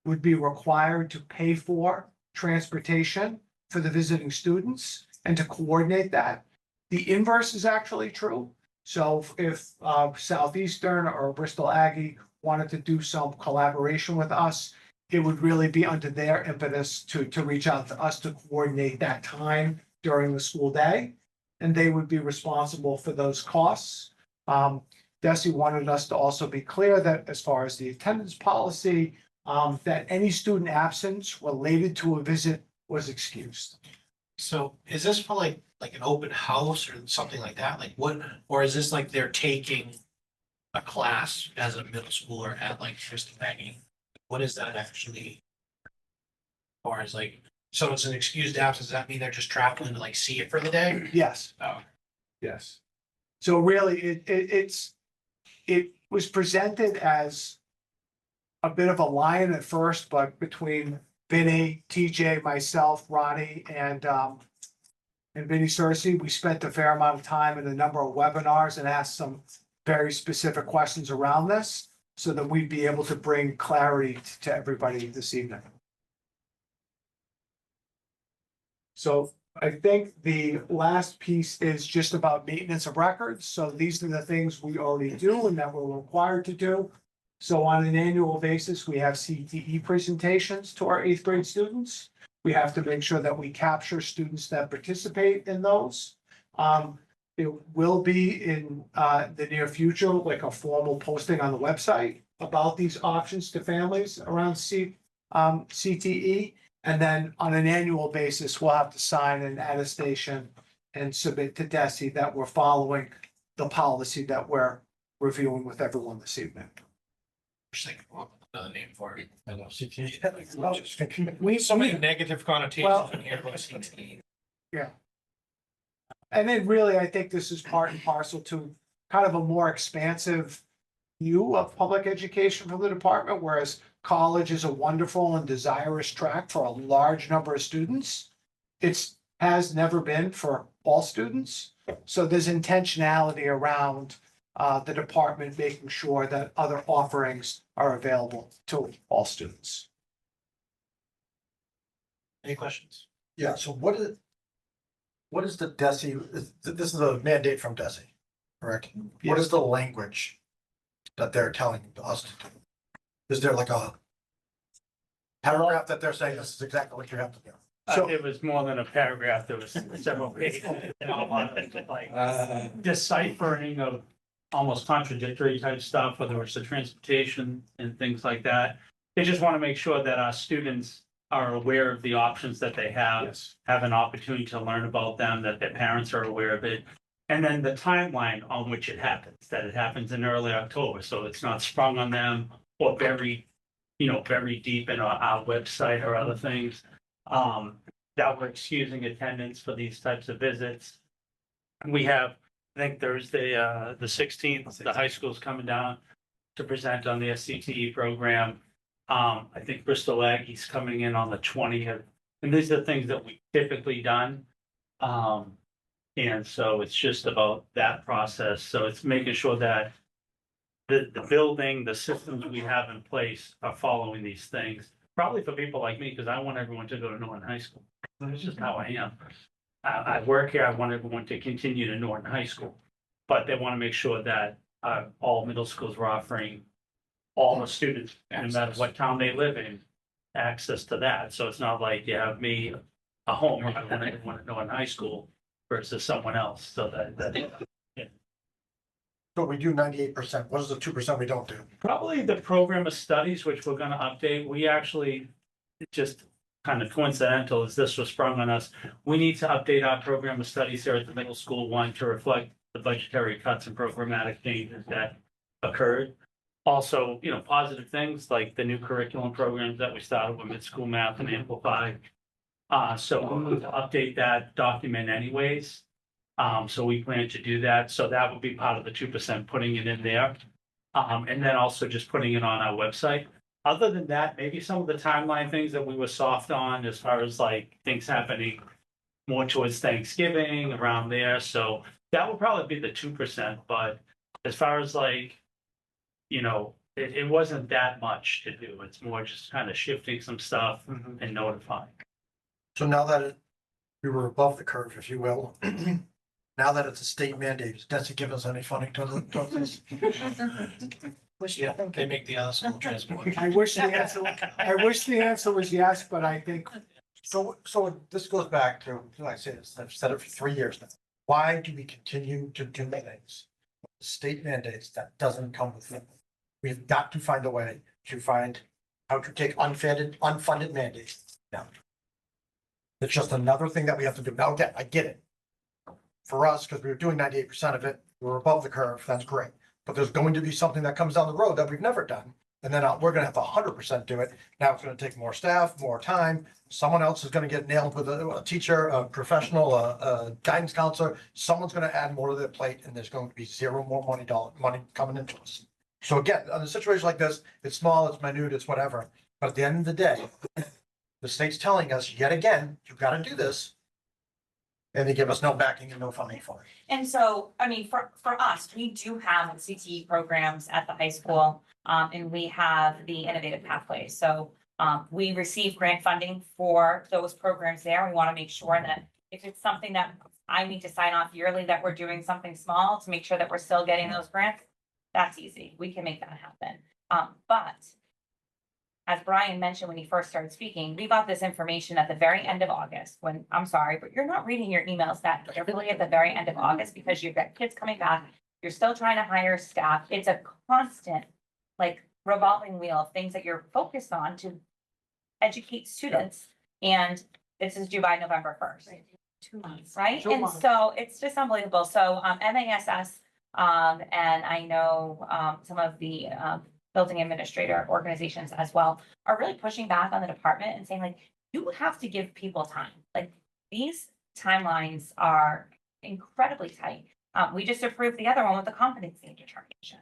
would be required to pay for transportation for the visiting students and to coordinate that. The inverse is actually true. So if Southeastern or Bristol Aggie wanted to do some collaboration with us, it would really be under their impetus to reach out to us to coordinate that time during the school day. And they would be responsible for those costs. DESI wanted us to also be clear that as far as the attendance policy, that any student absence related to a visit was excused. So is this for like an open house or something like that? Like what, or is this like they're taking a class as a middle schooler at like Bristol Aggie? What is that actually? Or is like, so it's an excused absence, does that mean they're just traveling to like see it for the day? Yes. Oh. Yes. So really, it was presented as a bit of a lion at first, but between Vinny, TJ, myself, Ronnie, and Vinny Cersei, we spent a fair amount of time in a number of webinars and asked some very specific questions around this so that we'd be able to bring clarity to everybody this evening. So I think the last piece is just about maintenance of records. So these are the things we already do and that we're required to do. So on an annual basis, we have CTE presentations to our 8th grade students. We have to make sure that we capture students that participate in those. It will be in the near future, like a formal posting on the website about these options to families around CTE. And then on an annual basis, we'll have to sign an attestation and submit to DESI that we're following the policy that we're reviewing with everyone this evening. Just like, well, another name for it. I know, CTE. Well, just thinking- We have so many negative Well- connotations in here about CTE. And then really, I think this is part and parcel to kind of a more expansive view of public education from the department, whereas college is a wonderful and desirous track for a large number of students. It's has never been for all students. So there's intentionality around the department making sure that other offerings are available to all students. Any questions? Yeah, so what is the DESI, this is a mandate from DESI, correct? What is the language that they're telling us to do? Is there like a paragraph that they're saying this is exactly what you have to do? So- It was more than a paragraph, there was several pages, and a lot of like deciphering of almost contradictory type stuff, whether it's the transportation and things like that. They just want to make sure that our students are aware of the options that they have, have an opportunity to learn about them, that their parents are aware of it. And then the timeline on which it happens, that it happens in early October, so it's not sprung on them or buried, very deep in our website or other things. That we're excusing attendance for these types of visits. We have, I think Thursday, the 16th, the high school's coming down to present on the SCTE program. I think Bristol Aggie's coming in on the 20th, and these are things that we typically done. And so it's just about that process. So it's making sure that the building, the systems we have in place are following these things. Probably for people like me, because I want everyone to go to Norton High School. That's just how I am. I work here, I want everyone to continue to Norton High School. But they want to make sure that all middle schools are offering all the students, no matter what town they live in, access to that. So it's not like you have me, a home, I want everyone at Norton High School versus someone else, so that. So we do 98%. What is the 2% we don't do? Probably the program of studies, which we're gonna update, we actually, it just kind of coincidental as this was sprung on us. We need to update our program of studies here at the middle school one to reflect the budgetary cuts and programmatic changes that occurred. Also, positive things like the new curriculum programs that we started with mid-school math and Amplify. So we need to update that document anyways. So we plan to do that. So that would be part of the 2%, putting it in there. And then also just putting it on our website. Other than that, maybe some of the timeline things that we were soft on as far as like things happening more towards Thanksgiving around there. So that would probably be the 2%. But as far as like, it wasn't that much to do. It's more just kind of shifting some stuff and notifying. So now that we were above the curve, if you will, now that it's a state mandate, does it give us any funding to this? Yeah, they make the other school transport. I wish the answer was yes, but I think So this goes back to, like I said, I've said it for 3 years now. Why do we continue to do things? State mandates that doesn't come with them. We've got to find a way to find how to take unfunded mandates down. It's just another thing that we have to do. Now, again, I get it. For us, because we were doing 98% of it, we were above the curve, that's great. But there's going to be something that comes down the road that we've never done. And then we're gonna have to 100% do it. Now it's gonna take more staff, more time. Someone else is gonna get nailed with a teacher, a professional, a guidance counselor. Someone's gonna add more to their plate and there's going to be zero more money coming into us. So again, on a situation like this, it's small, it's minute, it's whatever. But at the end of the day, the state's telling us yet again, you've gotta do this. And they give us no backing and no funding for it. And so, I mean, for us, we do have CTE programs at the high school, and we have the innovative pathways. So we receive grant funding for those programs there. We want to make sure that if it's something that I need to sign off yearly, that we're doing something small to make sure that we're still getting those grants, that's easy. We can make that happen. But as Brian mentioned when he first started speaking, we got this information at the very end of August when, I'm sorry, but you're not reading your emails that carefully at the very end of August because you've got kids coming back. You're still trying to hire staff. It's a constant like revolving wheel of things that you're focused on to educate students. And this is due by November 1st. 2 months. Right? 2 And months. so it's just unbelievable. So MASs, and I know some of the building administrator organizations as well, are really pushing back on the department and saying like, you have to give people time. Like, these timelines are incredibly tight. We just approved the other one with the competency determination.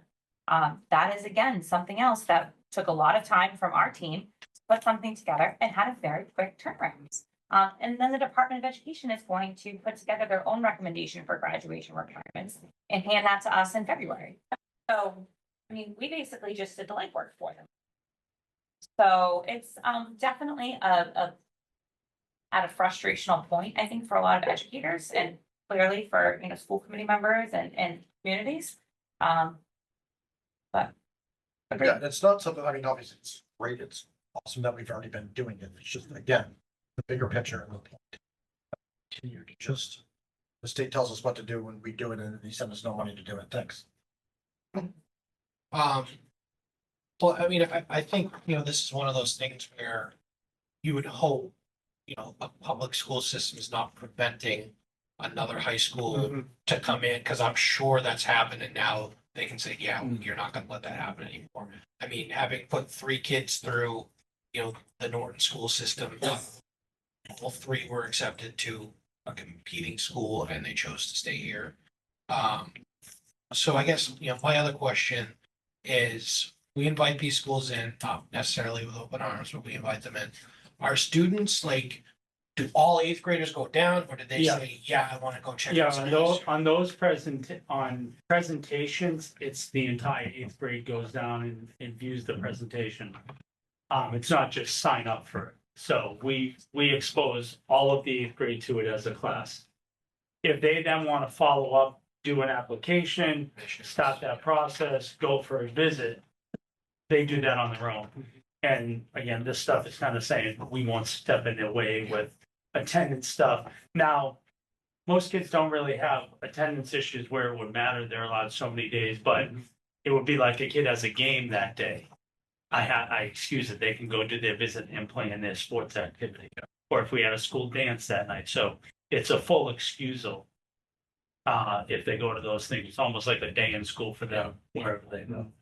That is again, something else that took a lot of time from our team to put something together and had a very quick turnaround. And then the Department of Education is going to put together their own recommendation for graduation requirements and hand that to us in February. So, I mean, we basically just did the legwork for them. So it's definitely at a frustrational point, I think, for a lot of educators and clearly for, you know, school committee members and communities. But agreed. Yeah, it's not something, I mean, obviously it's great, it's awesome that we've already been doing it, it's just, again, the bigger picture and the point. Continue to just, the state tells us what to do when we do it and they send us no money to do it, thanks. Well, I mean, I think, you know, this is one of those things where you would hope, you know, a public school system is not preventing another high school to come in, because I'm sure that's happened, and now they can say, yeah, you're not gonna let that happen anymore. I mean, having put 3 kids through, you know, the Norton school system, all 3 were accepted to a competing school and they chose to stay here. So I guess, you know, my other question is, we invite these schools in, not necessarily with open arms, but we invite them in. Are students like, do all 8th graders go down, or do they Yeah. say, yeah, I wanna go check Yeah, this on out? those presentations, it's the entire 8th grade goes down and views the presentation. It's not just sign up for it. So we expose all of the 8th grade to it as a class. If they then want to follow up, do an application, start that process, go for a visit, they do that on their own. And again, this stuff is kind of saying, we won't step in their way with attendance stuff. Now, most kids don't really have attendance issues where it would matter. They're allowed so many days, but it would be like a kid has a game that day. I excuse it, they can go do their visit and play in their sports activity. Or if we had a school dance that night, so it's a full excusal. If they go to those things, it's almost like a day in school for them, wherever they go.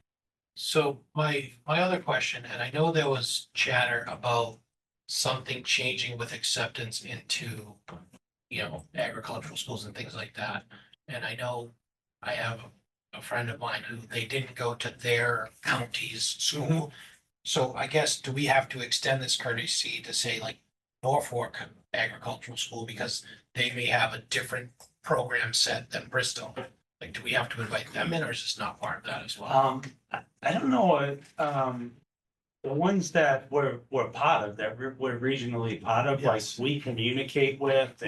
So my other question, and I know there was chatter about something changing with acceptance into, you know, agricultural schools and things like that. And I know I have a friend of mine who they didn't go to their county's school. So I guess, do we have to extend this courtesy to say like Norfolk Agricultural School, because they may have a different program set than Bristol? Like, do we have to invite them in, or is this not part of that as well? I don't know, the ones that we're part of, that we're regionally part of, like Yes. we communicate with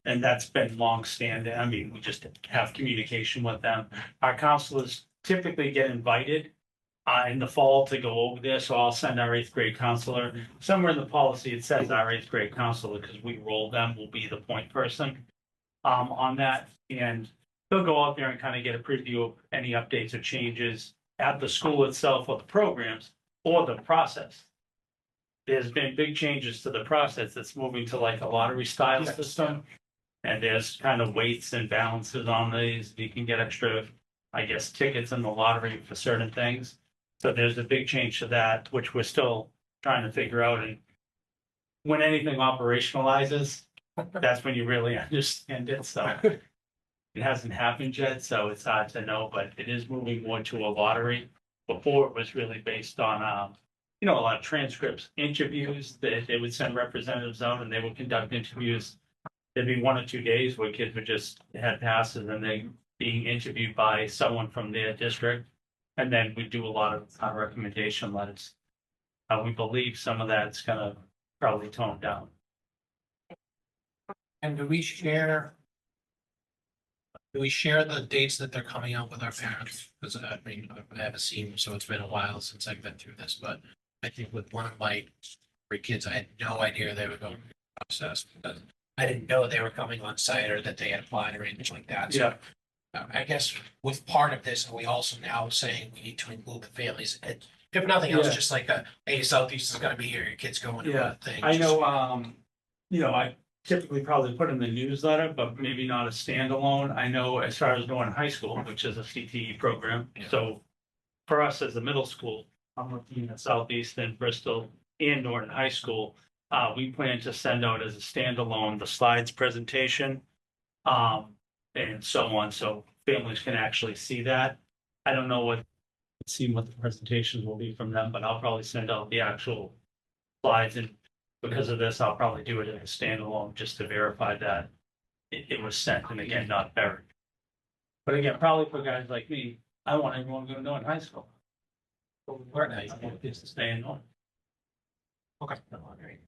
and that's been long standing. I mean, we just have communication with them. Our counselors typically get invited in the fall to go over there, so I'll send our 8th grade counselor. Somewhere in the policy, it says our 8th grade counselor, because we roll them, will be the point person on that. And they'll go out there and kind of get a preview of any updates or changes at the school itself or the programs or the process. There's been big changes to the process. It's moving to like a lottery style system. And there's kind of weights and balances on these. You can get extra, I guess, tickets in the lottery for certain things. So there's a big change to that, which we're still trying to figure out. And when anything operationalizes, that's when you really understand it. So it hasn't happened yet, so it's hard to know, but it is moving more to a lottery. Before it was really based on, you know, a lot of transcripts, interviews that they would send representatives out and they would conduct interviews. There'd be 1 or 2 days where kids would just had passes and they being interviewed by someone from their district. And then we do a lot of recommendation letters. We believe some of that's gonna probably tone down. And do we share the dates that they're coming out with our parents? Because I mean, I haven't seen them, so it's been a while since I've been through this, but I think with one of my 3 kids, I had no idea they were going through the process. But I didn't know they were coming on site or that they had applied or anything like that. So I guess with part of this, are we also now saying we need to include the families? And if nothing else, Yeah. just like hey, Southeast is gonna be here, your kid's going to Yeah, a thing. I just- know, you know, I typically probably put in the newsletter, but maybe not a standalone. I know as far as going to high school, which is a CTE program, Yeah. so for us as a middle school, I'm looking at Southeastern, Bristol, and Norton High School. We plan to send out as a standalone the slides presentation. And so on, so families can actually see that. I don't know see what the presentations will be from them, but I'll probably send out the actual slides, and because of this, I'll probably do it in a standalone just to verify that it was sent, and again, not buried. But again, probably for guys like me, I want everyone to go to Norton High School. Norton High I want kids to stay in Norton. Okay.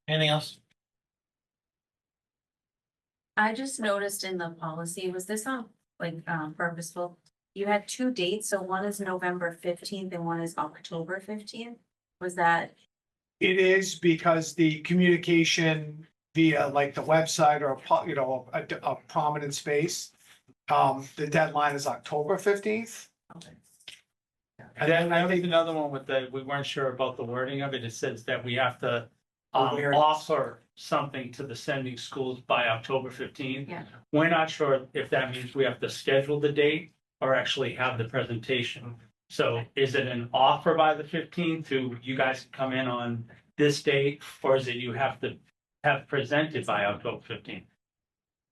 Anything else? I just noticed in the policy, was this on purposeful? You had two dates, so one is November 15th and one is October 15th. Was that, It is because the communication via like the website or, a prominent space. The deadline is October 15th. And then I think another one with we weren't sure about the wording of it. It says that we have to offer something to the sending schools by October 15th. Yeah. We're not sure if that means we have to schedule the date or actually have the presentation. So is it an offer by the 15th to you guys can come in on this date, or is it you have to have presented by October 15th?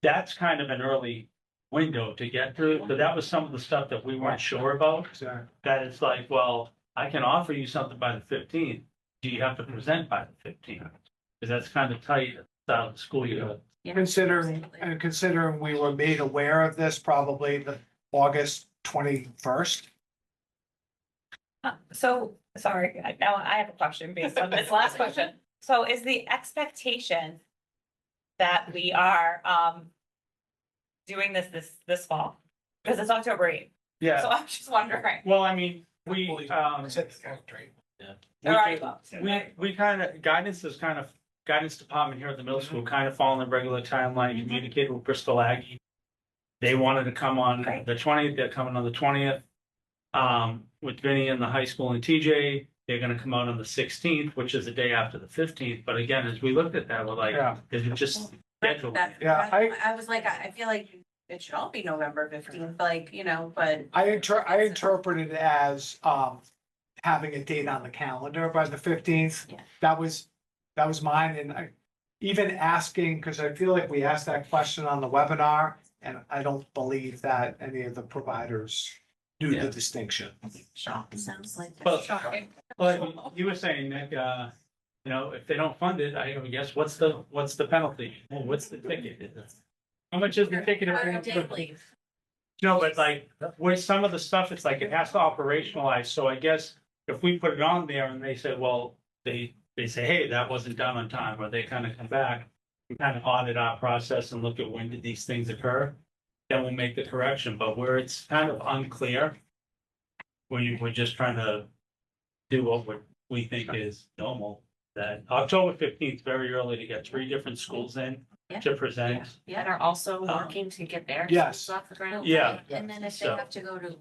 That's kind of an early window to get through. So that was some of the stuff that we weren't sure about. That it's like, well, I can offer you something by the 15th. Do you have to present by the 15th? Because that's kind of tight at the start of the school year. yeah, Considering we were made aware of this probably the August 21st. So, sorry, now I have a question based on this last question. So is the expectation that we are doing this fall? Because it's October 8th. So Yeah, I'm just wondering. well, I mean, we kind of, guidance department here at the middle school kind of following the regular timeline, communicated with Bristol Aggie. They wanted to come on Great. the 20th, they're coming on the 20th. With Vinny in the high school and TJ, they're gonna come out on the 16th, which is the day after the 15th. But again, as we looked at that, we're like, Yeah. is it just scheduled? Yeah, I was like, I feel like it should all be November 15th, but. I interpreted it as having a date on the calendar by the 15th. Yeah. That was mine, and I even asking, because I feel like we asked that question on the webinar, and I don't believe that any of the providers do Yeah. the distinction. Shock sounds like. Well, shocking. Well, you were saying, Nick, if they don't fund it, I guess, what's the penalty? Well, what's the ticket? How much is the ticket? No, but like, with some of the stuff, it's like, it has to operationalize, so I guess if we put it on there and they say, well, they say, hey, that wasn't done on time, or they kind of come back, we kind of audit our process and look at when did these things occur, then we'll make the correction, but where it's kind of unclear, we're just trying to do what we think is normal, that October 15th, very early to get 3 different schools in to present. And are also working to get their Yes. schools off the ground. Yeah. And then if they So- have to go to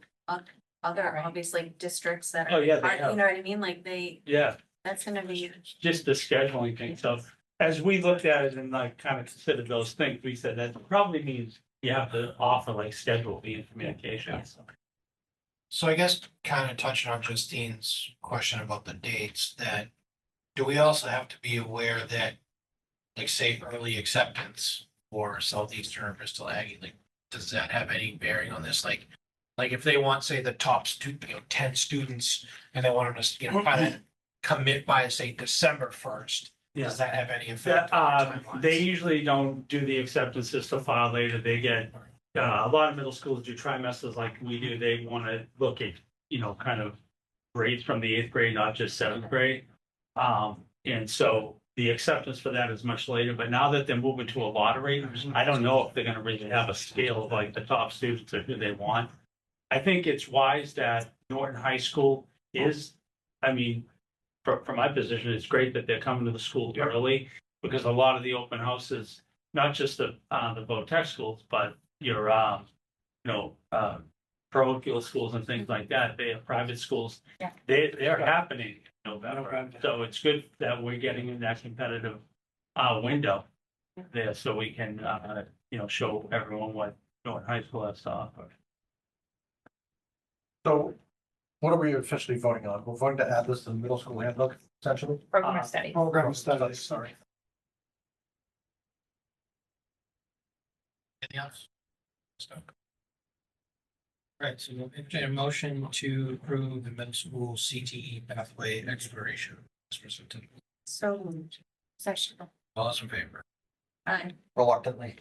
other, obviously, districts that Oh, are, yeah, they part- have. you know what I mean, like Yeah, that's gonna be. just the scheduling thing, so as we looked at it and like kind of considered those things, we said that probably means you have to offer like schedule the communication. So I guess kind of touching on Justine's question about the dates, that do we also have to be aware that, like, say, early acceptance for Southeastern or Bristol Aggie, like, does that have any bearing on this? Like if they want, say, the top 10 students and they want them to, kind of commit by, say, December 1st, does that have any effect? on timelines? They usually don't do the acceptances to file later, they get, a lot of middle schools do trimesters like we do, they want to look at, kind of grades from the 8th grade, not just 7th grade. And so the acceptance for that is much later, but now that they're moving to a lottery, I don't know if they're gonna really have a scale of like the top students or who they want. I think it's wise that Norton High School is, from my position, it's great that they're coming to the school early, because a lot of the open houses, not just the Vo-Tech schools, but your, parochial schools and things like that, they have private schools. Yeah. They're happening in November, so it's good that we're getting in that competitive window there, so we can, show everyone what Norton High School has to offer. So What are we officially voting on? We're voting to add this to the middle school handbook, essentially? Program of studies. Program studies, Sorry. Anything else? Stop. Right, so we'll entertain a motion to approve the middle school CTE pathway exploration. So moved. Section. All those in favor? Aye. Reluctantly.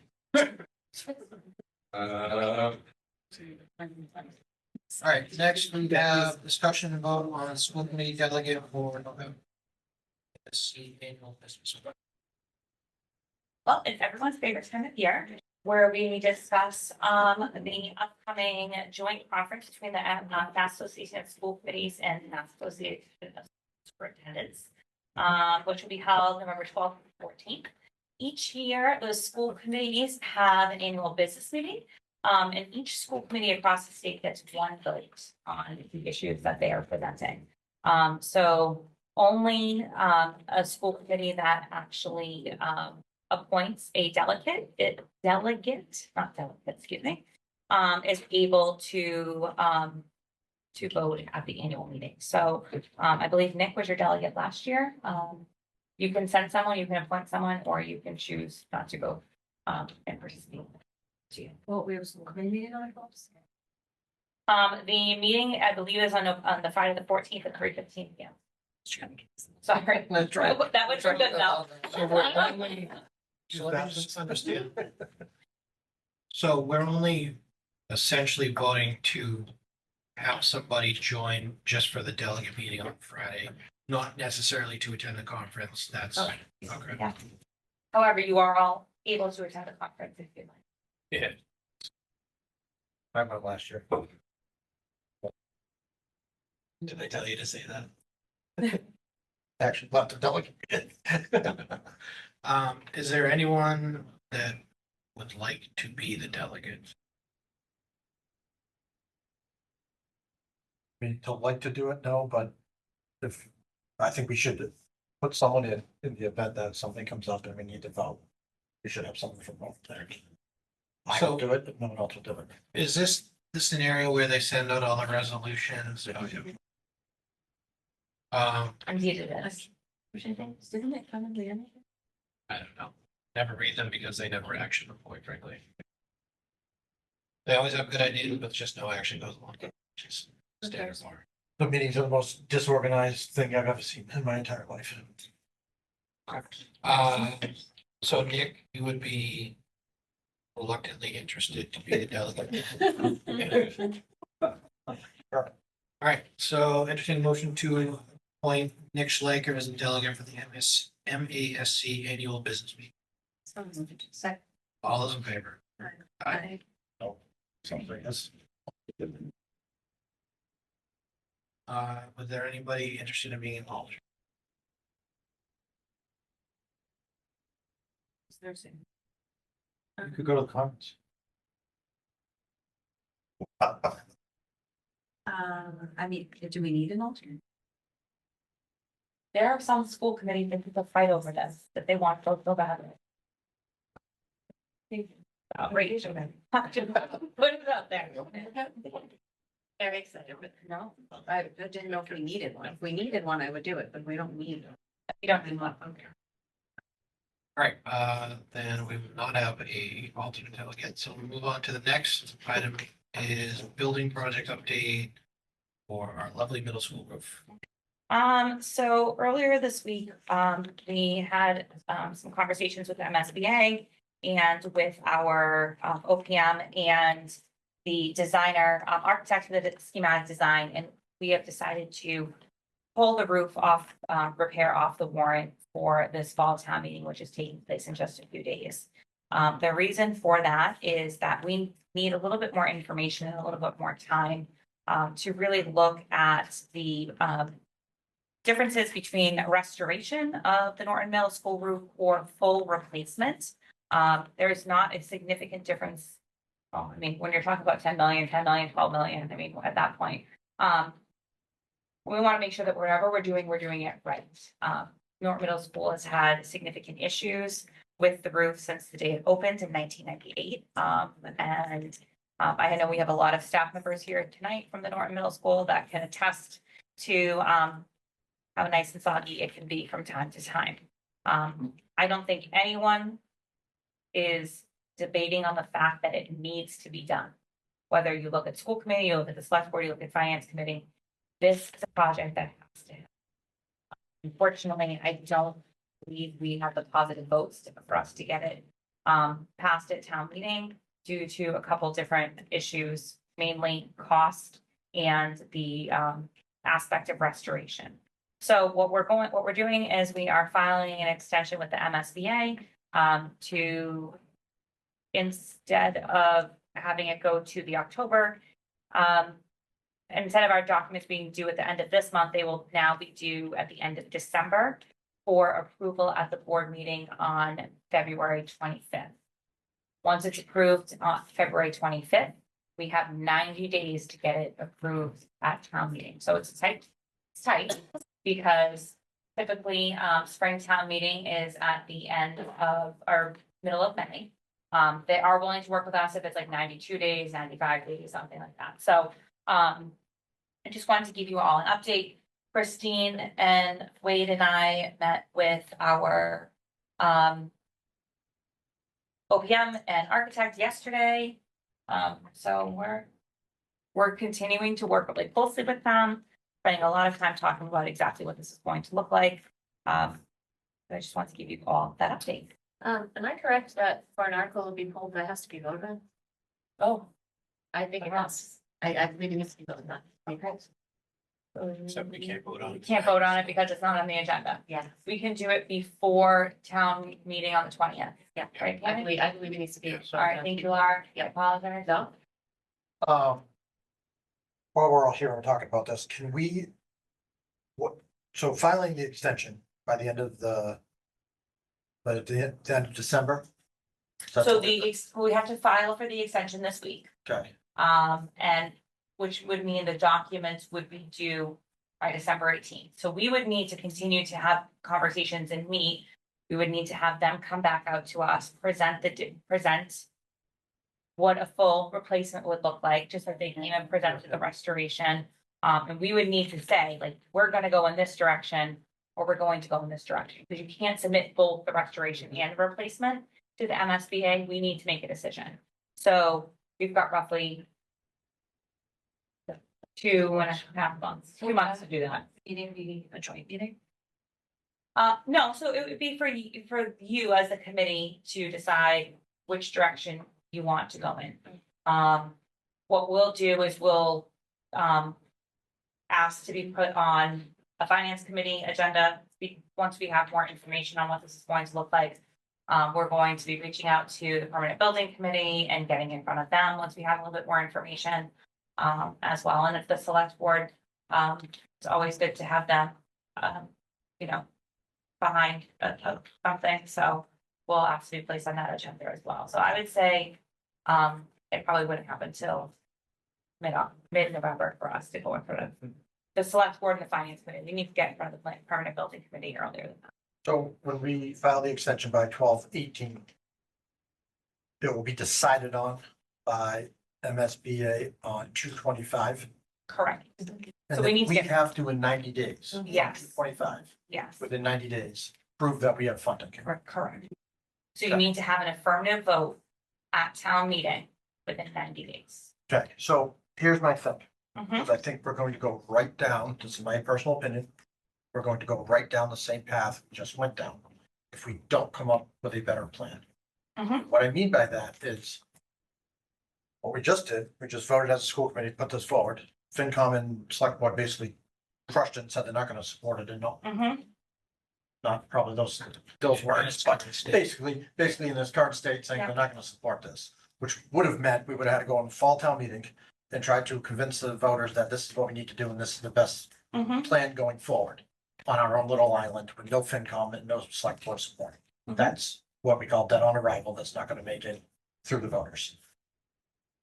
All right, next we have discussion and vote on school committee delegate for November. Annual business. Well, it's everyone's favorite time of year where we discuss the upcoming joint conference between the Mass Association of School Committees and Mass Association of Superintendents, which will be held November 12th and 14th. Each year, the school committees have an annual business meeting. And each school committee across the state gets one vote on the issues that they are presenting. So only a school committee that actually appoints a delegate, excuse me, is able to vote at the annual meeting. So I believe Nick was your delegate last year. You can send someone, you can appoint someone, or you can choose not to go and participate. Well, we have some committee meeting on it. The meeting, I believe, is on the Friday, the 14th at 3:15 p.m. Sorry. Let's try. That was good though. So we're only, so let me just understand. So we're only essentially voting to have somebody join just for the delegate meeting on Friday, not necessarily to attend the conference. That's okay. Yeah. However, you are all able to attend the conference if you'd like. Yeah. I went last year. Did I tell you to say that? Actually, not the delegate. Is there anyone that would like to be the delegate? I mean, to like to do it, no, but if, I think we should put someone in the event that something comes up and we need to vote. We should have someone from both there. I So- will do it, but no one else will do it. Is this the scenario where they send out all the resolutions? Indeed it is. Didn't it come in the end? I don't know. Never read them because they never action them, quite frankly. They always have good ideas, but just no action goes along. Which is standard law. The meetings are the most disorganized thing I've ever seen in my entire life. So Nick, you would be reluctantly interested to be the delegate. All right, so entertain a motion to appoint Nick Schleicher as a delegate for the MASC annual business meeting. So moved. Second. All those in favor? Aye. Something is. Was there anybody interested in being an alternate? You could go to the conference. I mean, do we need an alternate? There are some school committees that people fight over this, that they want to go back. Outrage. Put it out there. Very excited, but No, I didn't know if we needed one. If we needed one, I would do it, but we don't need. You don't need one. All right, then we will not have a alternate delegate, so we'll move on to the next item is building project update for our lovely middle school roof. So earlier this week, we had, some conversations with MSBA and with our, OPM and the designer, architect for the schematic design, and we have decided to pull the roof off, repair off the warrant for this fall town meeting, which is taking place in just a few days. The reason for that is that we need a little bit more information and a little bit more time to really look at the differences between restoration of the Norton Middle School roof or full replacement. There is not a significant difference. Well, I mean, when you're talking about 10 million, 12 million, I mean, at that point, we want to make sure that whatever we're doing it right. Norton Middle School has had significant issues with the roof since the day it opened in 1998. And I know we have a lot of staff members here tonight from the Norton Middle School that can attest to, how nice and soggy it can be from time to time. I don't think anyone is debating on the fact that it needs to be done. Whether you look at school committee, you look at the select board, you look at finance committee, this is a project that has to. Unfortunately, I don't believe we have the positive votes for us to get it passed at town meeting due to a couple different issues, mainly cost and the aspect of restoration. So what we're doing is we are filing an extension with the MSBA to, instead of having it go to the October, instead of our documents being due at the end of this month, they will now be due at the end of December for approval at the board meeting on February 25th. Once it's approved on February 25th, we have 90 days to get it approved at town meeting. So it's tight because typically, spring town meeting is at the end of or middle of May. They are willing to work with us if it's like 92 days, 95 days, something like that. So, I just wanted to give you all an update. Christine and Wade and I met with our, OPM and architect yesterday. So we're continuing to work really closely with them, spending a lot of time talking about exactly what this is going to look like. I just want to give you all that update. Am I correct that for an article to be pulled, that has to be voted on? Oh, I think it has. I believe it needs to be voted on. Okay. So we can't vote on we it. can't vote on it because it's not on the agenda. Yeah, We can do it before town meeting on the 20th. yeah. Right, I Kevin? believe it needs to be. voted All right, on. thank you, Laura. I Yeah. apologize. No, While we're all here and talking about this, can we? So filing the extension by the end of by the end of December? So we have to file for the extension this week. Okay, And which would mean the documents would be due by December 18th. So we would need to continue to have conversations and meet. We would need to have them come back out to us, present what a full replacement would look like, just like they can even present the restoration. And we would need to say, like, we're gonna go in this direction, or we're going to go in this direction, because you can't submit both the restoration and the replacement to the MSBA. We need to make a decision. So we've got roughly 2.5 months, 2 months to do that. meeting be a joint meeting. No, so it would be for you as the committee to decide which direction you want to go in. What we'll do is we'll, ask to be put on a finance committee agenda. Once we have more information on what this is going to look like. We're going to be reaching out to the permanent building committee and getting in front of them once we have a little bit more information. As well, and if the select board, it's always good to have them, behind something, so we'll ask to be placed on that agenda as well. So I would say, it probably wouldn't happen till mid-November for us to go in front of the select board and the finance committee. We need to get in front of the permanent building committee earlier than that. so when we file the extension by 12/18, it will be decided on by MSBA on 2/25. Correct, And So we then need to we get- have to in 90 days. Yes. 25, yes, within 90 days, prove that we have funding. correct. So you need to have an affirmative vote at town meeting within 90 days. Okay, so here's my thing. Mhm. Because I think we're going to go right down, this is my personal opinion. We're going to go right down the same path we just went down. If we don't come up with a better plan. Mhm. What I mean by that is. What we just did, we just voted as a school committee, to put this forward. FinCom and select board basically crushed it and said they're not gonna support it and no, not probably those words, but basically in this current state saying they're not gonna support this. Which would have meant we would have had to go in fall town meeting and try to convince the voters that this is what we need to do and this is the best plan going forward. On our own little island with no FinCom and no select board support. That's what we call dead on arrival. That's not gonna make it through the voters.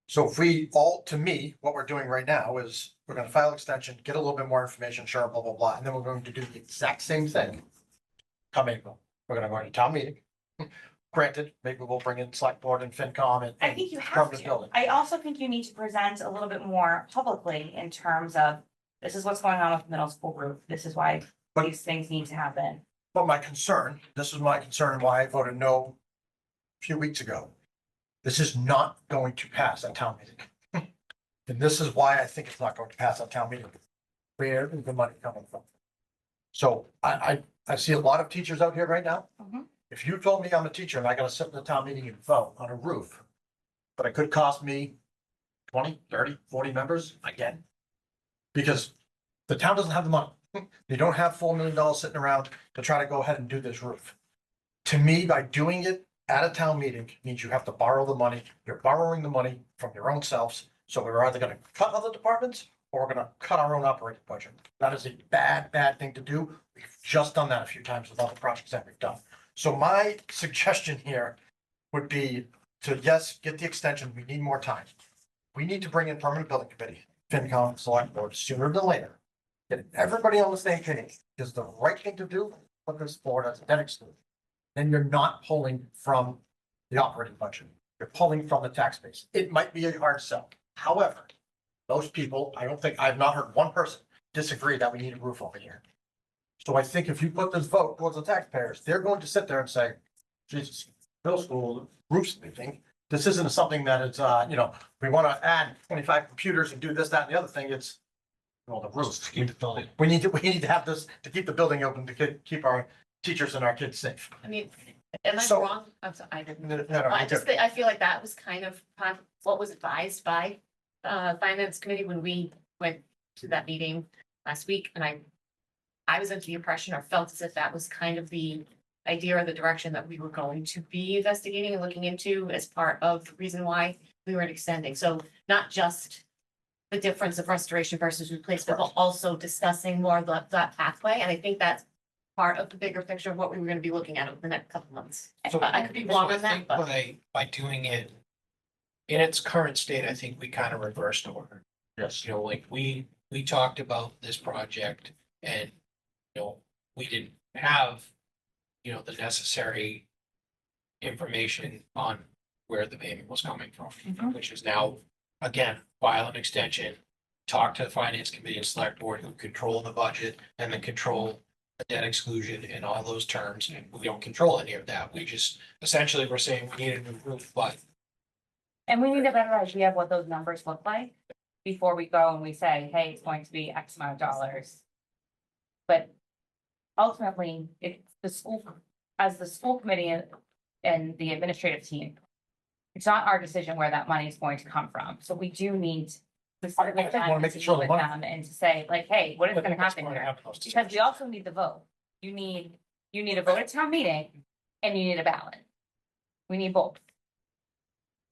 So if we all, to me, what we're doing right now is we're gonna file extension, get a little bit more information, sure, blah, blah, blah, and then we're going to do the exact same thing. Come April, we're gonna go to town meeting. granted, maybe we'll bring in select board and FinCom and. I think you have permanent to. building. I also think you need to present a little bit more publicly in terms of, this is what's going on with the middle school group. This is why But- these things need to happen. But my concern, this is my concern, why I voted no a few weeks ago. This is not going to pass at town meeting. And this is why I think it's not going to pass at town meeting. Where is the money coming from? So I see a lot of teachers out here right now. Mhm. If you told me I'm a teacher and I gotta sit in the town meeting and vote on a roof, but it could cost me 20, 30, 40 members, again. Because the town doesn't have the money. They don't have $4 million sitting around to try to go ahead and do this roof. To me, by doing it at a town meeting means you have to borrow the money. You're borrowing the money from your own selves. So we're either gonna cut other departments or we're gonna cut our own operating budget. That is a bad thing to do. We've just done that a few times with other projects that we've done. So my suggestion here would be to, yes, get the extension. We need more time. We need to bring in permanent building committee, FinCom, select board sooner than later. Get everybody on the same page is the right thing to do, put this board as a debt exclusion. Then you're not pulling from the operating budget. You're pulling from the tax base. It might be a hard sell. However, those people, I've not heard one person disagree that we need a roof over here. So I think if you put this vote towards the taxpayers, they're going to sit there and say, Jesus, middle school roofs leaking. This isn't something that it's, we want to add 25 computers and do this, that, and the other thing. It's, well, the roofs. We need to have this to keep the building open, to keep our teachers and our kids safe. I mean, am I So- wrong? I'm sorry, I didn't. No, I just, I feel like that was kind of what was advised by finance committee when we went to that meeting last week, and I was under the impression or felt as if that was kind of the idea or the direction that we were going to be investigating and looking into as part of the reason why we were extending. So not just the difference of restoration versus replacement, but also discussing more of that pathway, and I think that's part of the bigger picture of what we were gonna be looking at over the next couple months. So- But I could be wrong I on that, think but. by doing it in its current state, I think we kind of reversed order. Yes. You know, like we talked about this project and, we didn't have, the necessary information on where the payment was coming from, which is now, again, file an extension, talk to the finance committee and select board who control the budget and then control the debt exclusion and all those terms. And we don't control any of that. We just, essentially, we're saying we need a new roof, but And we need a better idea of what those numbers look like before we go and we say, hey, it's going to be X amount of dollars. But ultimately, it's the school, as the school committee and the administrative team, it's not our decision where that money is going to come from. So we do need to sit with I wanna them make and to sure meet the with money- them and to say like, hey, what is gonna That's happen gonna here? happen those Because we discussions. also need the vote. You need a vote at town meeting and you need a ballot. We need both.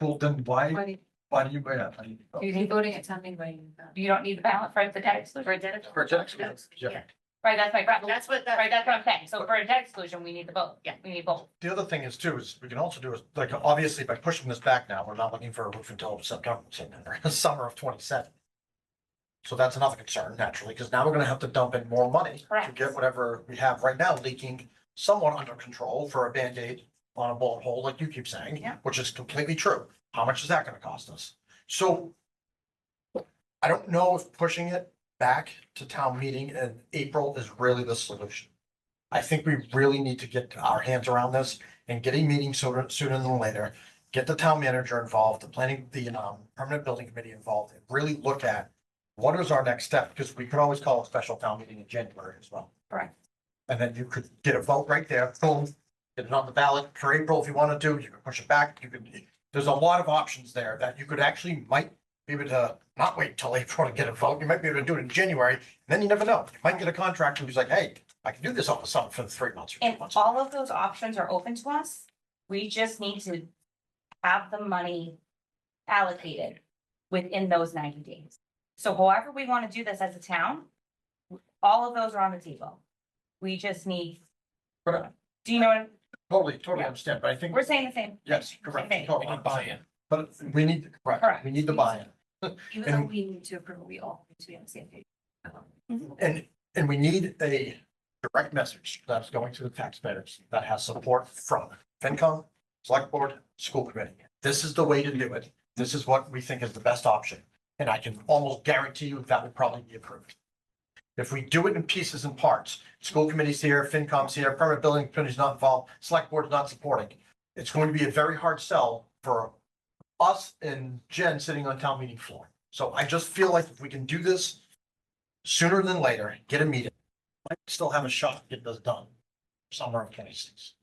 Well, then why Why do you weigh up? You you need, voting at town meeting? you don't need the ballot for the debt exclusion. For a debt. For a debt exclusion, yeah. Yeah. Right, that's my, That's what that. right, that's what I'm saying. So for a debt exclusion, we need the vote. Yeah. We need both. The other thing is too, is we can also do is, like, obviously by pushing this back now, we're not looking for a roof until September, summer of 27. So that's another concern naturally, because now we're gonna have to dump in more money to Correct. get whatever we have right now leaking somewhat under control for a Band-Aid on a bullet hole, like you keep saying. Yeah. Which is completely true. How much is that gonna cost us? So I don't know if pushing it back to town meeting in April is really the solution. I think we really need to get our hands around this and get a meeting sooner than later. Get the town manager involved, the permanent building committee involved, and really look at what is our next step, because we could always call a special town meeting in January as well. Correct. And then you could get a vote right there, boom, get it on the ballot for April if you wanted to, you could push it back, there's a lot of options there that you could actually might be able to not wait till April to get a vote. You might be able to do it in January, and then you never know. You might get a contractor who's like, hey, I can do this over the summer for 3 months or 2 And months. all of those options are open to us. We just need to have the money allocated within those 90 days. So however we want to do this as a town, all of those are on the table. We just need, But do you know what, totally Yeah. understand, but I think, we're saying the same. yes, correct. Okay. totally We need buy-in. But we need, correct, Correct. we need the buy-in. Even though we need to approve, we all need to be on the same page. And we need a direct message that's going to the taxpayers that has support from FinCom, select board, school committee. This is the way to do it. This is what we think is the best option. And I can almost guarantee you that would probably be approved. If we do it in pieces and parts, school committee's here, FinCom's here, permanent building committee's not involved, select board's not supporting. It's going to be a very hard sell for us and Jen sitting on town meeting floor. So I just feel like if we can do this sooner than later, get a meeting, might still have a shot to get this done summer of 26.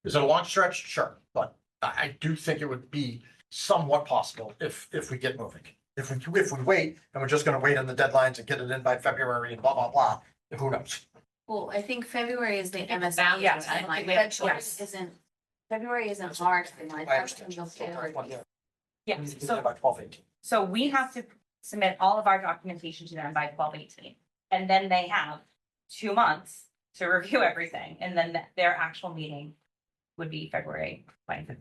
Is it a long stretch? Sure, but I do think it would be somewhat possible if we get moving. If we wait and we're just gonna wait on the deadlines and get it in by February and blah, blah, blah, who knows? Well, I think February is the think MSBA about it. timeline. I don't think we have a February choice. isn't, February isn't March. I understand. Yeah, so By 12/18. So we have to submit all of our documentation to them by 12/18, and then they have 2 months to review everything, and then their actual meeting would be February 25th.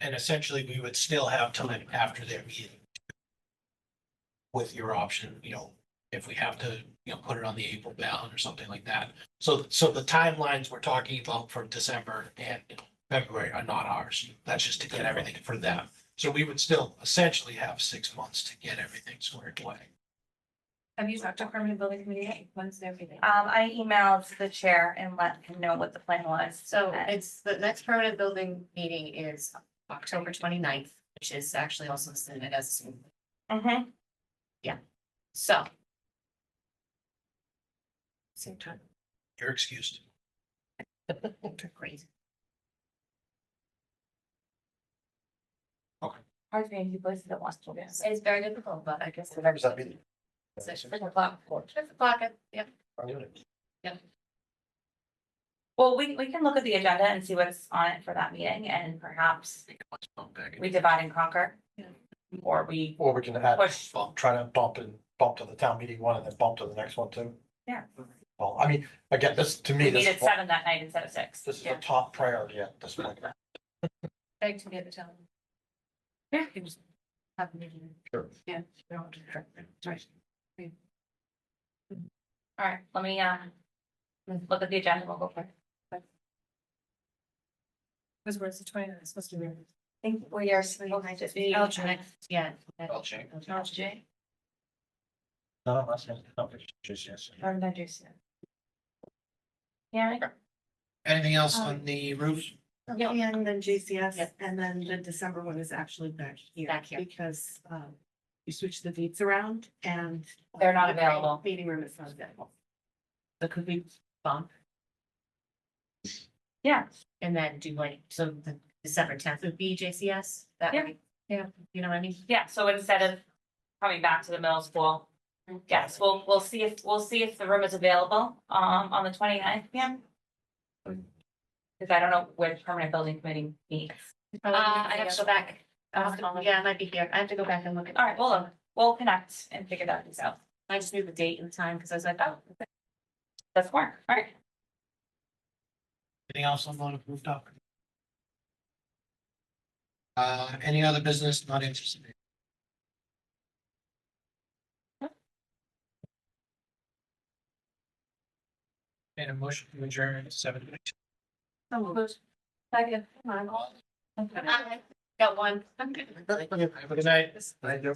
And essentially, we would still have time after their meeting. With your option, if we have to, put it on the April ballot or something like that. So the timelines we're talking about for December and February are not ours. That's just to get everything for them. So we would still essentially have 6 months to get everything squared away. Have you talked to permanent building committee yet? When's their meeting? I emailed the chair and let him know what the plan was. So it's, the next permanent building meeting is October 29th, which is actually also listed as a school. Mhm. So. Same time. You're excused. Great. Hard to be in two places at once, to be honest. It's very difficult, but I guess. What time does that meeting? It's 5 o'clock. 5 o'clock, yeah. Well, we can look at the agenda and see what's on it for that meeting, and perhaps we divide and conquer. Or we Or we can add, push. try to bump to the town meeting one and then bump to the next one too. Yeah. Well, I mean, again, this, to me, We this meet at is, 7 that night instead of 6. this is a top priority at this point. Beg to be at the town. Yeah. You just have a meeting. Sure. Yeah. you don't have to direct them. Right. All right, let me look at the agenda, we'll go for it. Because where's the 29th? It's supposed to be. I think we are supposed to be. Yeah. I'll check. LJ. No, that's not, yes. Or not just yet. Yeah. Anything else on the roof? Yeah. And then JCS, Yeah. and then the December one is actually back here. Back here. Because, you switch the dates around and. They're not the available. Meeting room is not available. So could we bump Yeah, and then do so the December 10th would be JCS? That Yeah. way, yeah, you know what I mean? yeah, so instead of coming back to the middle school, yes, we'll see if the room is available, on the 29th PM. Because I don't know where the permanent building committee meets. I have to go back. Yeah, I might be here. I have to go back and look at. All right, we'll connect and figure that out. I just knew the date and the time because I was like, oh, That's more, all right. Anything else on the rooftop? Any other business not anticipated? And a motion to adjourn at 7:22. Second. Come on. Got one. Have a good night. Thank you.